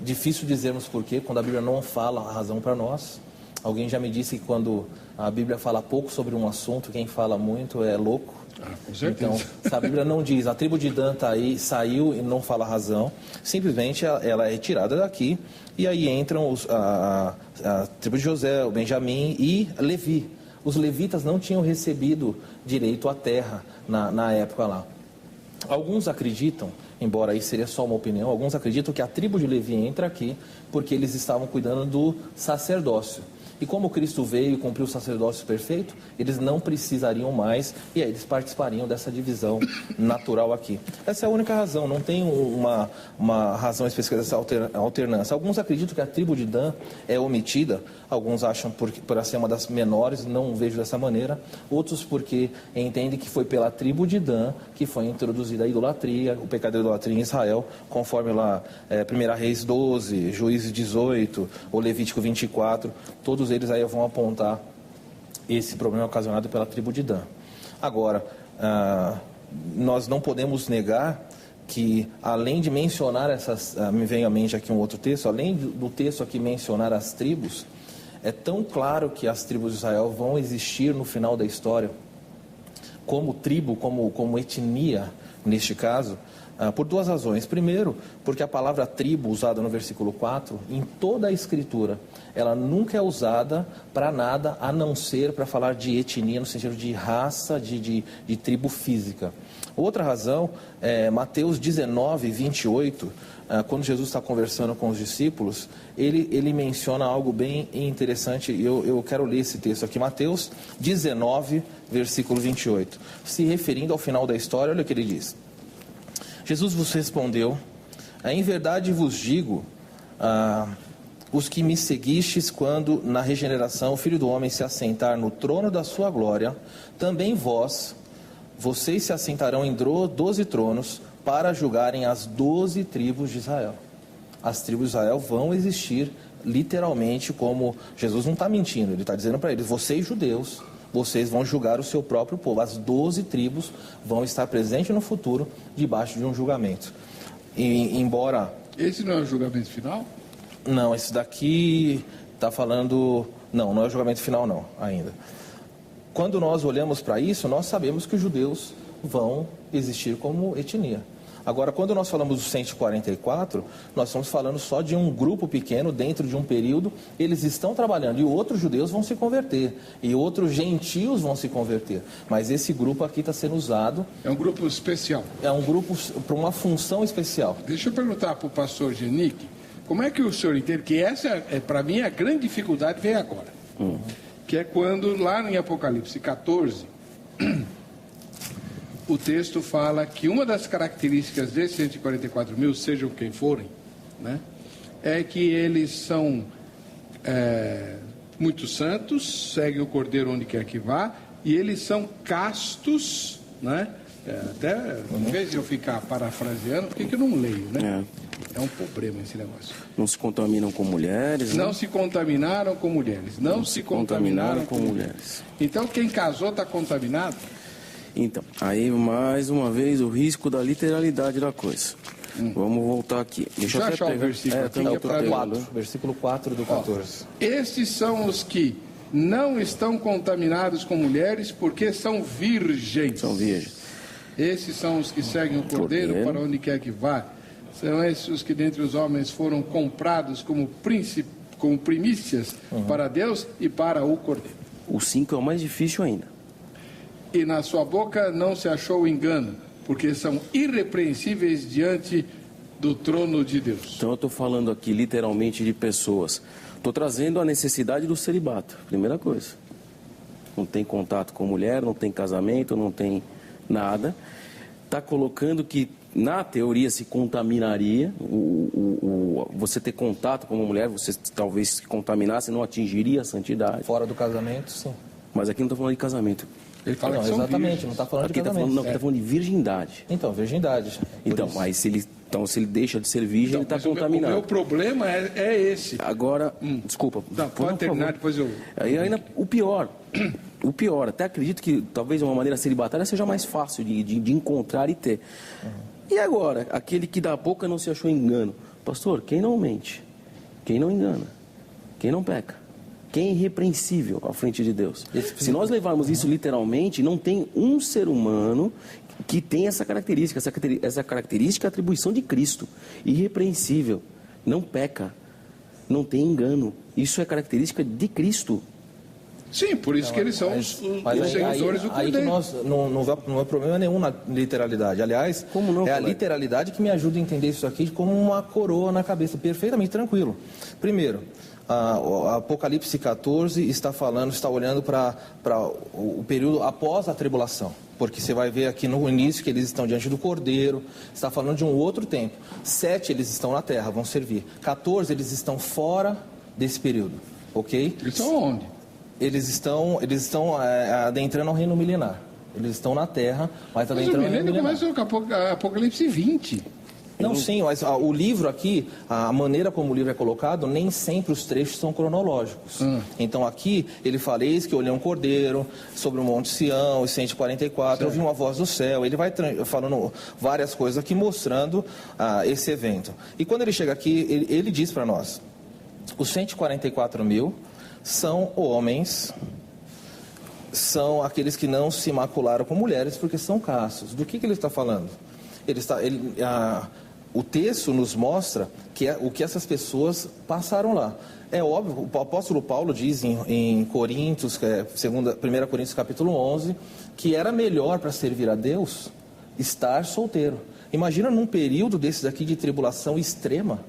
[SPEAKER 5] difícil dizermos porquê, quando a Bíblia não fala a razão para nós. Alguém já me disse que quando a Bíblia fala pouco sobre um assunto, quem fala muito é louco.
[SPEAKER 1] Com certeza.
[SPEAKER 5] Então, se a Bíblia não diz, a tribo de Dan está aí, saiu e não fala a razão, simplesmente ela é retirada daqui, e aí entram a tribo de José, o Benjamim e Levi. Os levitas não tinham recebido direito à terra na época lá. Alguns acreditam, embora aí seria só uma opinião, alguns acreditam que a tribo de Levi entra aqui porque eles estavam cuidando do sacerdócio. E como Cristo veio e cumpriu o sacerdócio perfeito, eles não precisariam mais, e aí eles participariam dessa divisão natural aqui. Essa é a única razão, não tem uma razão específica dessa alternância. Alguns acreditam que a tribo de Dan é omitida, alguns acham por ser uma das menores, não vejo dessa maneira. Outros porque entendem que foi pela tribo de Dan que foi introduzida a idolatria, o pecado da idolatria em Israel, conforme lá 1 Reis 12, Juízes 18, ou Levítico 24, todos eles aí vão apontar esse problema ocasionado pela tribo de Dan. Agora, nós não podemos negar que, além de mencionar me vem à mente aqui um outro texto, além do texto aqui mencionar as tribos, é tão claro que as tribos de Israel vão existir no final da história, como tribo, como etnia, neste caso, por duas razões. Primeiro, porque a palavra tribo, usada no versículo 4, em toda a Escritura, ela nunca é usada para nada a não ser para falar de etnia, no sentido de raça, de tribo física. Outra razão é Mateus 19, 28, quando Jesus está conversando com os discípulos, ele menciona algo bem interessante, e eu quero ler esse texto aqui, Mateus 19, versículo 28. Se referindo ao final da história, olha o que ele diz. Jesus vos respondeu, em verdade vos digo, os que me seguistes quando na regeneração o Filho do Homem se assentar no trono da sua glória, também vocês se assentarão em 12 tronos para julgarem as 12 tribos de Israel. As tribos de Israel vão existir literalmente, como Jesus não está mentindo, ele está dizendo para eles, vocês judeus, vocês vão julgar o seu próprio povo. As 12 tribos vão estar presentes no futuro, debaixo de um julgamento. E, embora...
[SPEAKER 1] Esse não é o julgamento final?
[SPEAKER 5] Não, esse daqui está falando... Não é o julgamento final não, ainda. Quando nós olhamos para isso, nós sabemos que os judeus vão existir como etnia. Agora, quando nós falamos dos 144, nós estamos falando só de um grupo pequeno, dentro de um período, eles estão trabalhando, e outros judeus vão se converter, e outros gentios vão se converter. Mas esse grupo aqui está sendo usado...
[SPEAKER 1] É um grupo especial.
[SPEAKER 5] É um grupo para uma função especial.
[SPEAKER 1] Deixa eu perguntar para o pastor Genick, como é que o senhor entende, que essa, para mim, a grande dificuldade vem agora. Que é quando, lá em Apocalipse 14... o texto fala que uma das características desses 144 mil, sejam quem forem, né, é que eles são muito santos, seguem o Cordeiro onde quer que vá, e eles são castos, né? Até, em vez de eu ficar parafraseando, por que eu não leio, né? É um problema esse negócio.
[SPEAKER 2] Não se contaminam com mulheres, né?
[SPEAKER 1] Não se contaminaram com mulheres. Não se contaminaram com mulheres. Então, quem casou está contaminado?
[SPEAKER 2] Então, aí mais uma vez o risco da literalidade da coisa. Vamos voltar aqui. Deixa eu
[SPEAKER 1] achar o versículo aqui,
[SPEAKER 5] versículo 4 do 14.
[SPEAKER 1] Estes são os que não estão contaminados com mulheres porque são virgens.
[SPEAKER 2] São virgens.
[SPEAKER 1] Esses são os que seguem o Cordeiro para onde quer que vá. São esses os que dentre os homens foram comprados como primícias para Deus e para o Cordeiro.
[SPEAKER 2] O 5 é o mais difícil ainda.
[SPEAKER 1] E na sua boca não se achou engano, porque são irrepreensíveis diante do trono de Deus.
[SPEAKER 2] Então eu estou falando aqui literalmente de pessoas. Estou trazendo a necessidade do celibato, primeira coisa. Não tem contato com mulher, não tem casamento, não tem nada. Está colocando que, na teoria, se contaminaria. Você ter contato com uma mulher, você talvez se contaminasse, não atingiria a santidade.
[SPEAKER 5] Fora do casamento, sim.
[SPEAKER 2] Mas aqui não estou falando de casamento.
[SPEAKER 1] Ele fala
[SPEAKER 5] não,
[SPEAKER 1] que são
[SPEAKER 5] exatamente,
[SPEAKER 1] virgens.
[SPEAKER 5] não está falando
[SPEAKER 2] aqui
[SPEAKER 5] de casamento.
[SPEAKER 2] Aqui está falando de virgindade.
[SPEAKER 5] Então, virgindade.
[SPEAKER 2] Então, mas se ele deixa de ser virgem, ele está contaminado.
[SPEAKER 1] O meu problema é esse.
[SPEAKER 2] Agora, desculpa.
[SPEAKER 1] Não, pode terminar, depois eu...
[SPEAKER 2] Aí ainda o pior, até acredito que talvez uma maneira celibatária seja mais fácil de encontrar e ter. E agora, aquele que da boca não se achou engano. Pastor, quem não mente? Quem não engana? Quem não peca? Quem é irrepreensível à frente de Deus? Se nós levarmos isso literalmente, não tem um ser humano que tem essa característica. Essa característica é a atribuição de Cristo. Irrepreensível, não peca, não tem engano. Isso é característica de Cristo.
[SPEAKER 1] Sim, por isso que eles são os seguidores do Cordeiro.
[SPEAKER 5] Aí nós, não é problema nenhum na literalidade. Aliás,
[SPEAKER 2] como não,
[SPEAKER 5] a literalidade que me ajuda a entender isso aqui como uma coroa na cabeça, perfeitamente tranquilo. Primeiro, Apocalipse 14 está olhando para o período após a tribulação, porque você vai ver aqui no início que eles estão diante do Cordeiro, está falando de um outro tempo. 7 eles estão na terra, vão servir. 14 eles estão fora desse período, ok?
[SPEAKER 1] Eles estão onde?
[SPEAKER 5] Eles estão adentrando ao reino milenar. Eles estão na terra, mas adentrando ao reino milenar.
[SPEAKER 1] Mas o milênio começa com Apocalipse 20.
[SPEAKER 5] Não, sim, mas o livro aqui, a maneira como o livro é colocado, nem sempre os trechos são cronológicos. Então aqui ele fala, eis que olhei um cordeiro sobre o monte Sião, os 144, eu ouvi uma voz do céu. Ele vai falando várias coisas aqui, mostrando esse evento. E quando ele chega aqui, ele diz para nós, os 144 mil são homens, são aqueles que não se macularam com mulheres porque são castos. Do que ele está falando? O texto nos mostra o que essas pessoas passaram lá. É óbvio, o apóstolo Paulo diz em Coríntios, 1 Coríntios capítulo 11, que era melhor para servir a Deus estar solteiro. Imagina num período desses aqui de tribulação extrema,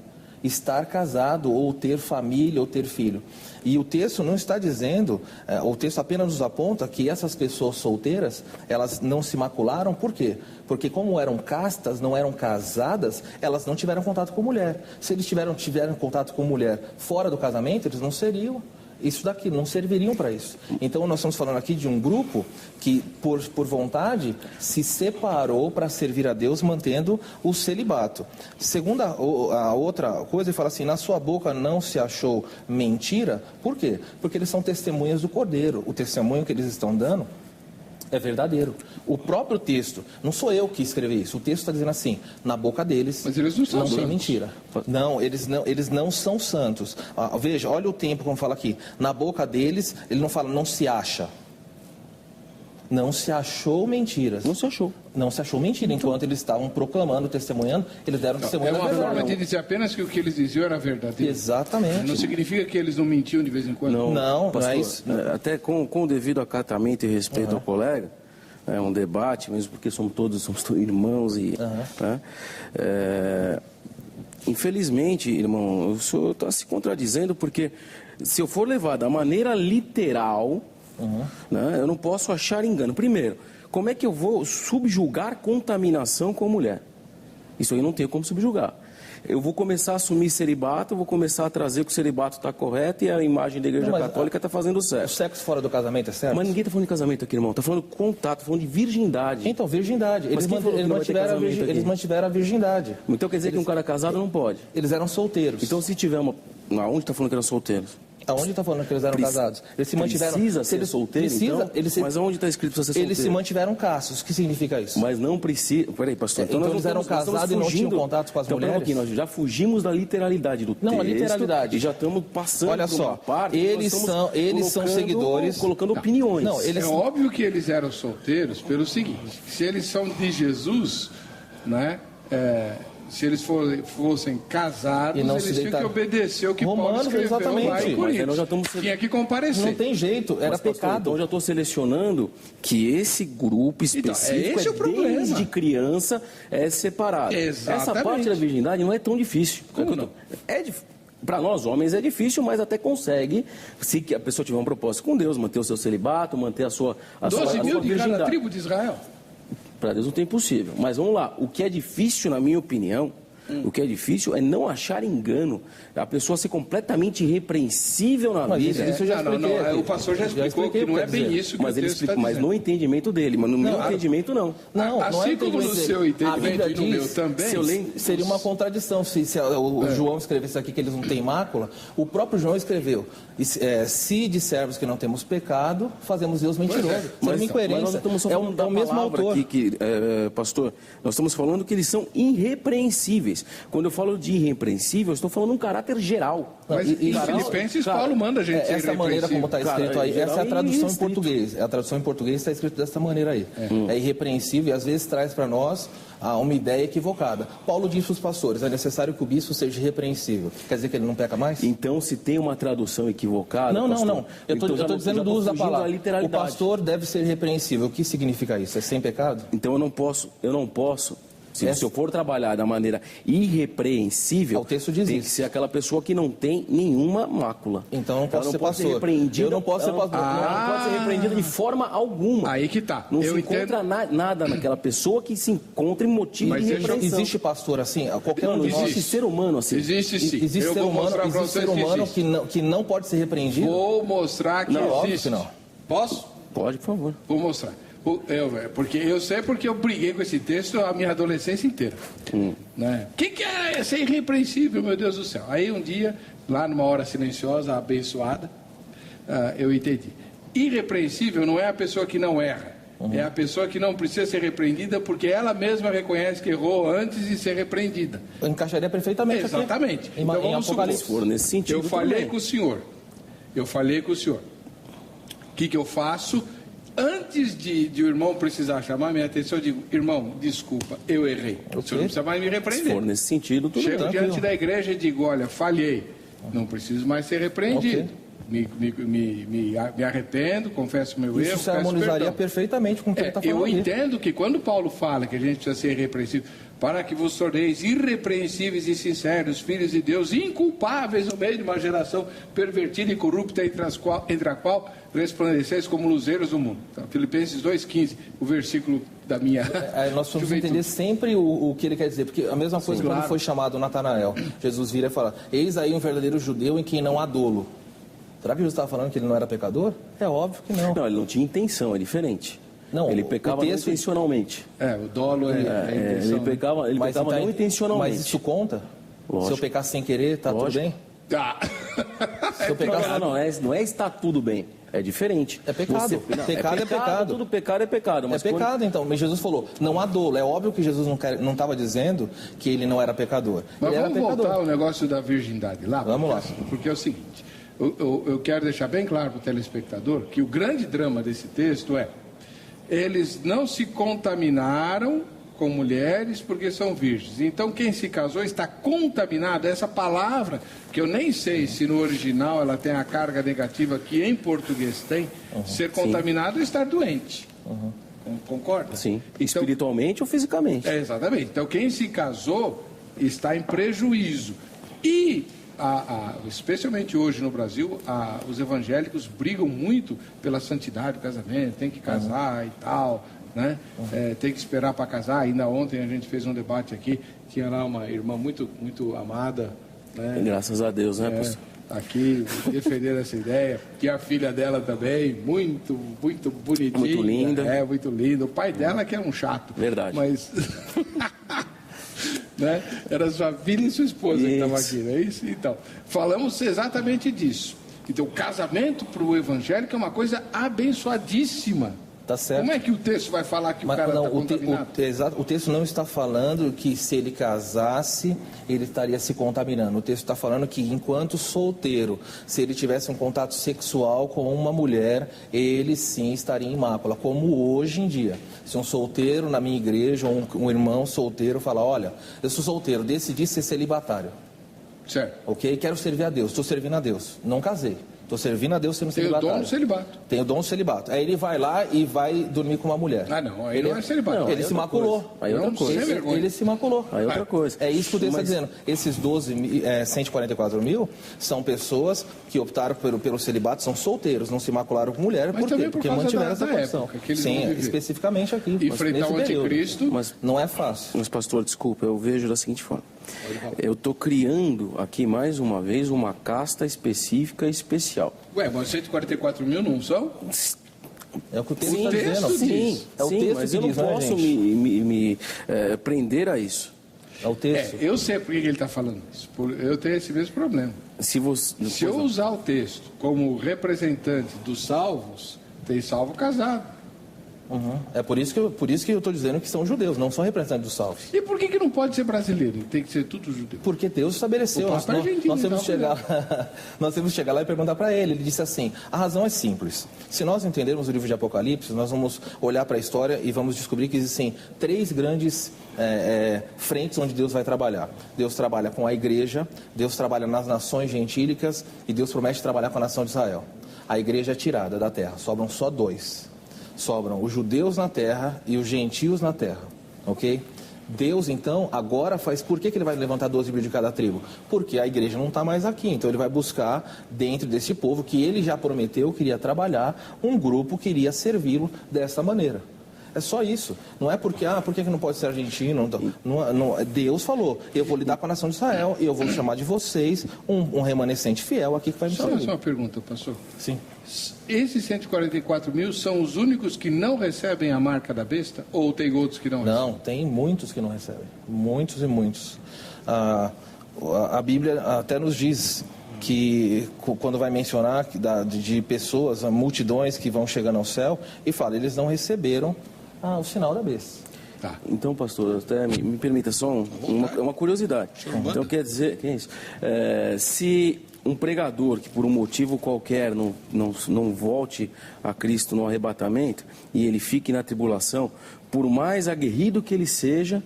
[SPEAKER 5] estar casado, ou ter família, ou ter filho. E o texto não está dizendo, o texto apenas nos aponta que essas pessoas solteiras, elas não se macularam, por quê? Porque como eram castas, não eram casadas, elas não tiveram contato com mulher. Se eles tiveram contato com mulher fora do casamento, eles não seriam isso daqui, não serviriam para isso. Então nós estamos falando aqui de um grupo que por vontade se separou para servir a Deus, mantendo o celibato. Segundo a outra coisa, ele fala assim: na sua boca não se achou mentira. Por quê? Porque eles são testemunhas do Cordeiro. O testemunho que eles estão dando é verdadeiro. O próprio texto, não sou eu que escrevi isso, o texto está dizendo assim: na boca deles
[SPEAKER 1] mas eles não são
[SPEAKER 5] não
[SPEAKER 1] santos.
[SPEAKER 5] Tem mentira. Não, eles não são santos. Veja, olha o tempo como fala aqui. Na boca deles, ele não fala não se acha. Não se achou mentiras.
[SPEAKER 2] Não se achou.
[SPEAKER 5] Não se achou mentira. Enquanto eles estavam proclamando, testemunhando, eles deram testemunho da
[SPEAKER 1] verdade. É uma forma de
[SPEAKER 5] verdade.
[SPEAKER 1] dizer apenas que o que eles diziam era verdadeiro.
[SPEAKER 5] Exatamente.
[SPEAKER 1] Não significa que eles não mentiam de vez em quando.
[SPEAKER 5] Não,
[SPEAKER 2] pastor,
[SPEAKER 5] é isso.
[SPEAKER 2] Até com o devido acatamento e respeito ao colega, é um debate, mesmo porque somos todos irmãos e... infelizmente, irmão, o senhor está se contradizendo, porque se eu for levar da maneira literal, né, eu não posso achar engano. Primeiro, como é que eu vou subjugar contaminação com mulher? Isso aí não tem como subjugar. Eu vou começar a assumir celibato, vou começar a trazer que o celibato está correto e a imagem da Igreja Católica está fazendo certo.
[SPEAKER 5] O sexo fora do casamento é certo?
[SPEAKER 2] Mas ninguém está falando de casamento aqui, irmão. Está falando de contato, está falando de virgindade.
[SPEAKER 5] Então, virgindade. Eles mantiveram a virgindade.
[SPEAKER 2] Então quer dizer que um cara casado não pode?
[SPEAKER 5] Eles eram solteiros.
[SPEAKER 2] Então se tiver uma... Aonde está falando que eram solteiros?
[SPEAKER 5] Aonde está falando que eles eram casados? Eles se mantiveram...
[SPEAKER 2] Precisa ser solteiro, então? Mas aonde está escrito para ser solteiro?
[SPEAKER 5] Eles se mantiveram castos. O que significa isso?
[SPEAKER 2] Mas não precisa... Peraí, pastor.
[SPEAKER 5] Então eles eram casados e não tinham contato com as mulheres?
[SPEAKER 2] Aqui, nós já fugimos da literalidade do texto.
[SPEAKER 5] Não, a literalidade.
[SPEAKER 2] E já estamos passando...
[SPEAKER 5] Olha só, eles são seguidores...
[SPEAKER 2] Colocando opiniões.
[SPEAKER 1] Não, é óbvio que eles eram solteiros pelo seguinte: se eles são de Jesus, né? Se eles fossem casados, eles tinham que obedecer o que Paulo escreveu lá em Coríntios. Tinha que comparecer.
[SPEAKER 5] Não tem jeito, era pecado.
[SPEAKER 2] Então eu já estou selecionando que esse grupo específico
[SPEAKER 1] esse é o problema.
[SPEAKER 2] Desde criança é separado.
[SPEAKER 1] Exatamente.
[SPEAKER 2] Essa parte da virgindade não é tão difícil.
[SPEAKER 1] Como não?
[SPEAKER 2] Para nós homens é difícil, mas até consegue, se a pessoa tiver um propósito com Deus, manter o seu celibato, manter a sua
[SPEAKER 1] 12 mil de cada tribo de Israel.
[SPEAKER 2] Para Deus não tem impossível. Mas vamos lá, o que é difícil, na minha opinião, o que é difícil é não achar engano. A pessoa ser completamente irrepreensível na vida.
[SPEAKER 5] Isso eu já expliquei aqui.
[SPEAKER 1] O pastor já explicou que não é bem isso que o texto está dizendo.
[SPEAKER 2] Mas no entendimento dele, mas no meu entendimento não.
[SPEAKER 1] Assim como no seu entendimento e no meu também.
[SPEAKER 5] Seria uma contradição se o João escrevesse aqui que eles não têm mácula. O próprio João escreveu: se dissermos que não temos pecado, fazemos Deus mentiroso. Isso é uma incoerência. É o mesmo autor.
[SPEAKER 2] Pastor, nós estamos falando que eles são irrepreensíveis. Quando eu falo de irrepreensível, eu estou falando um caráter geral.
[SPEAKER 1] Mas em Filipenses, Paulo manda a gente ser
[SPEAKER 5] essa maneira como está escrito aí, essa é a tradução em
[SPEAKER 2] irrestrito.
[SPEAKER 5] português. A tradução em português está escrito dessa maneira aí. É irrepreensível e às vezes traz para nós uma ideia equivocada. Paulo diz para os pastores: é necessário que o bispo seja irrepreensível. Quer dizer que ele não peca mais?
[SPEAKER 2] Então, se tem uma tradução equivocada...
[SPEAKER 5] Não. Eu estou dizendo do uso da palavra.
[SPEAKER 2] O
[SPEAKER 5] pastor deve ser irrepreensível. O que significa isso? É sem pecado?
[SPEAKER 2] Então, eu não posso... Se eu for trabalhar da maneira irrepreensível,
[SPEAKER 5] o texto diz
[SPEAKER 2] tem que ser aquela pessoa que não tem nenhuma mácula.
[SPEAKER 5] Então não posso ser pastor.
[SPEAKER 2] Eu não posso ser pastor. Não pode ser repreendida de forma alguma.
[SPEAKER 1] Aí que tá.
[SPEAKER 2] Não se encontra nada naquela pessoa que se encontre motivo de repreensão.
[SPEAKER 5] Existe pastor assim? Qualquer um
[SPEAKER 2] existe ser humano assim.
[SPEAKER 1] Existe sim.
[SPEAKER 5] Existe ser humano que não pode ser repreendido?
[SPEAKER 1] Vou mostrar que existe.
[SPEAKER 5] Óbvio que não.
[SPEAKER 1] Posso?
[SPEAKER 2] Pode, por favor.
[SPEAKER 1] Vou mostrar. Porque eu sei porque eu briguei com esse texto a minha adolescência inteira. Né? O que é ser irrepreensível, meu Deus do céu? Aí um dia, lá numa hora silenciosa, abençoada, eu entendi. Irrepreensível não é a pessoa que não erra. É a pessoa que não precisa ser repreendida porque ela mesma reconhece que errou antes de ser repreendida.
[SPEAKER 5] Eu encaixaria perfeitamente.
[SPEAKER 1] Exatamente.
[SPEAKER 5] Então vamos supor,
[SPEAKER 2] nesse sentido,
[SPEAKER 1] eu falhei com o senhor. eu falei com o senhor. O que eu faço? Antes de o irmão precisar chamar minha atenção, eu digo, irmão, desculpa, eu errei. O senhor não precisa mais me repreender.
[SPEAKER 2] Se for nesse sentido, tudo bem.
[SPEAKER 1] Chego diante da igreja e digo, olha, falhei, não preciso mais ser repreendido. Me arrependo, confesso meu erro.
[SPEAKER 5] Isso se harmonizaria perfeitamente com o que ele está falando.
[SPEAKER 1] Eu entendo que quando Paulo fala que a gente precisa ser repreensível, para que vos torneis irrepreensíveis e sinceros, filhos de Deus, inculpáveis no meio de uma geração pervertida e corrupta, entre a qual resplandeceis como luzeiros do mundo. Então, Filipenses 2,15, o versículo da minha
[SPEAKER 5] nós precisamos entender sempre o que ele quer dizer, porque a mesma coisa quando foi chamado Natanael, Jesus vira e fala, eis aí um verdadeiro judeu em quem não há dolo. Será que Jesus estava falando que ele não era pecador? É óbvio que não.
[SPEAKER 2] Não, ele não tinha intenção, é diferente.
[SPEAKER 5] Não,
[SPEAKER 2] ele pecava não intencionalmente.
[SPEAKER 1] O dolo é a intenção.
[SPEAKER 2] Ele pecava não intencionalmente.
[SPEAKER 5] Mas isso conta?
[SPEAKER 2] Lógico.
[SPEAKER 5] Se eu pecar sem querer, tá tudo bem?
[SPEAKER 2] Se eu pecar... Não é está tudo bem. É diferente.
[SPEAKER 5] É pecado. Pecado é pecado.
[SPEAKER 2] Tudo pecado é pecado. Mas
[SPEAKER 5] pecado, então. Mas Jesus falou, não há dolo. É óbvio que Jesus não estava dizendo que ele não era pecador.
[SPEAKER 1] Mas
[SPEAKER 5] ele
[SPEAKER 1] vamos voltar ao negócio da virgindade lá?
[SPEAKER 5] Vamos lá.
[SPEAKER 1] Porque é o seguinte, eu quero deixar bem claro para o telespectador que o grande drama desse texto é eles não se contaminaram com mulheres porque são virgens. Então quem se casou está contaminado. Essa palavra, que eu nem sei se no original ela tem a carga negativa que em português tem, ser contaminado é estar doente. Concorda?
[SPEAKER 2] Sim. Então, espiritualmente ou fisicamente.
[SPEAKER 1] Exatamente. Então quem se casou está em prejuízo. E especialmente hoje no Brasil, os evangélicos brigam muito pela santidade do casamento, tem que casar e tal, né? Tem que esperar para casar. Ainda ontem a gente fez um debate aqui, tinha lá uma irmã muito, muito amada, né?
[SPEAKER 2] Graças a Deus, né, pastor?
[SPEAKER 1] Aqui, defender essa ideia, que a filha dela também, muito, muito bonitinha.
[SPEAKER 2] Muito linda.
[SPEAKER 1] Muito linda. O pai dela que é um chato.
[SPEAKER 2] Verdade.
[SPEAKER 1] Mas... né? Era sua filha e sua esposa que estavam aqui, não é isso? Então, falamos exatamente disso. Então, o casamento para o evangélico é uma coisa abençoadíssima.
[SPEAKER 5] Tá certo.
[SPEAKER 1] Como é que o texto vai falar que o cara está contaminado?
[SPEAKER 5] O texto não está falando que se ele casasse, ele estaria se contaminando. O texto está falando que enquanto solteiro, se ele tivesse um contato sexual com uma mulher, ele sim estaria em mácula, como hoje em dia. Se um solteiro na minha igreja, ou um irmão solteiro fala, olha, eu sou solteiro, decidi ser celibatário.
[SPEAKER 1] Certo.
[SPEAKER 5] Ok? Quero servir a Deus, estou servindo a Deus. Não casei. Estou servindo a Deus sendo celibatário.
[SPEAKER 1] Tem o dom do celibato.
[SPEAKER 5] Tem o dom do celibato. Aí ele vai lá e vai dormir com uma mulher.
[SPEAKER 1] Não, aí ele não é celibato.
[SPEAKER 5] Não, ele se maculou.
[SPEAKER 2] Aí outra coisa.
[SPEAKER 5] Ele se maculou.
[SPEAKER 2] Aí outra coisa.
[SPEAKER 5] É isso que o texto está dizendo. Esses 144 mil são pessoas que optaram pelo celibato, são solteiros, não se macularam com mulher.
[SPEAKER 1] Mas
[SPEAKER 5] por quê? Porque mantiveram essa condição.
[SPEAKER 1] Sim,
[SPEAKER 5] especificamente aqui.
[SPEAKER 1] Enfrentar o anticristo.
[SPEAKER 5] Mas não é fácil.
[SPEAKER 2] Mas, pastor, desculpa, eu vejo da seguinte forma. Eu estou criando aqui, mais uma vez, uma casta específica e especial.
[SPEAKER 1] Ué, mas 144 mil não são?
[SPEAKER 5] É o que o texto está dizendo.
[SPEAKER 2] Sim,
[SPEAKER 5] é o texto
[SPEAKER 2] mas
[SPEAKER 5] que
[SPEAKER 2] eu não
[SPEAKER 5] diz,
[SPEAKER 2] posso me prender a isso.
[SPEAKER 5] É o texto.
[SPEAKER 1] Eu sei por que ele está falando isso. Eu tenho esse mesmo problema. Se eu usar o texto como representante dos salvos, tem salvo casado.
[SPEAKER 5] É por isso que eu estou dizendo que são judeus, não são representantes dos salvos.
[SPEAKER 1] E por que não pode ser brasileiro? Tem que ser tudo judeu?
[SPEAKER 5] Porque Deus estabeleceu. Nós temos que chegar lá e perguntar para ele. Ele disse assim, a razão é simples. Se nós entendermos o livro de Apocalipse, nós vamos olhar para a história e vamos descobrir que existem 3 grandes frentes onde Deus vai trabalhar. Deus trabalha com a igreja, Deus trabalha nas nações gentílicas e Deus promete trabalhar com a nação de Israel. A igreja é tirada da terra, sobram só 2. Sobram os judeus na terra e os gentios na terra, ok? Deus, então, agora faz... Por que ele vai levantar 12 mil de cada tribo? Porque a igreja não está mais aqui, então ele vai buscar, dentro desse povo, que ele já prometeu que iria trabalhar, um grupo que iria servi-lo dessa maneira. É só isso. Não é porque, por que não pode ser argentino? Não, Deus falou, eu vou lidar com a nação de Israel, eu vou chamar de vocês um remanescente fiel aqui que vai me servir.
[SPEAKER 1] Só uma pergunta, pastor.
[SPEAKER 5] Sim.
[SPEAKER 1] Esses 144 mil são os únicos que não recebem a marca da besta? Ou tem outros que não recebem?
[SPEAKER 5] Não, tem muitos que não recebem. Muitos e muitos. A Bíblia até nos diz que quando vai mencionar de pessoas, multidões que vão chegando ao céu, e fala, eles não receberam o sinal da besta.
[SPEAKER 1] Tá.
[SPEAKER 2] Então, pastor, até me permita só uma curiosidade. Então, quer dizer, que é isso? Se um pregador que por um motivo qualquer não volte a Cristo no arrebatamento e ele fique na tribulação, por mais aguerrido que ele seja,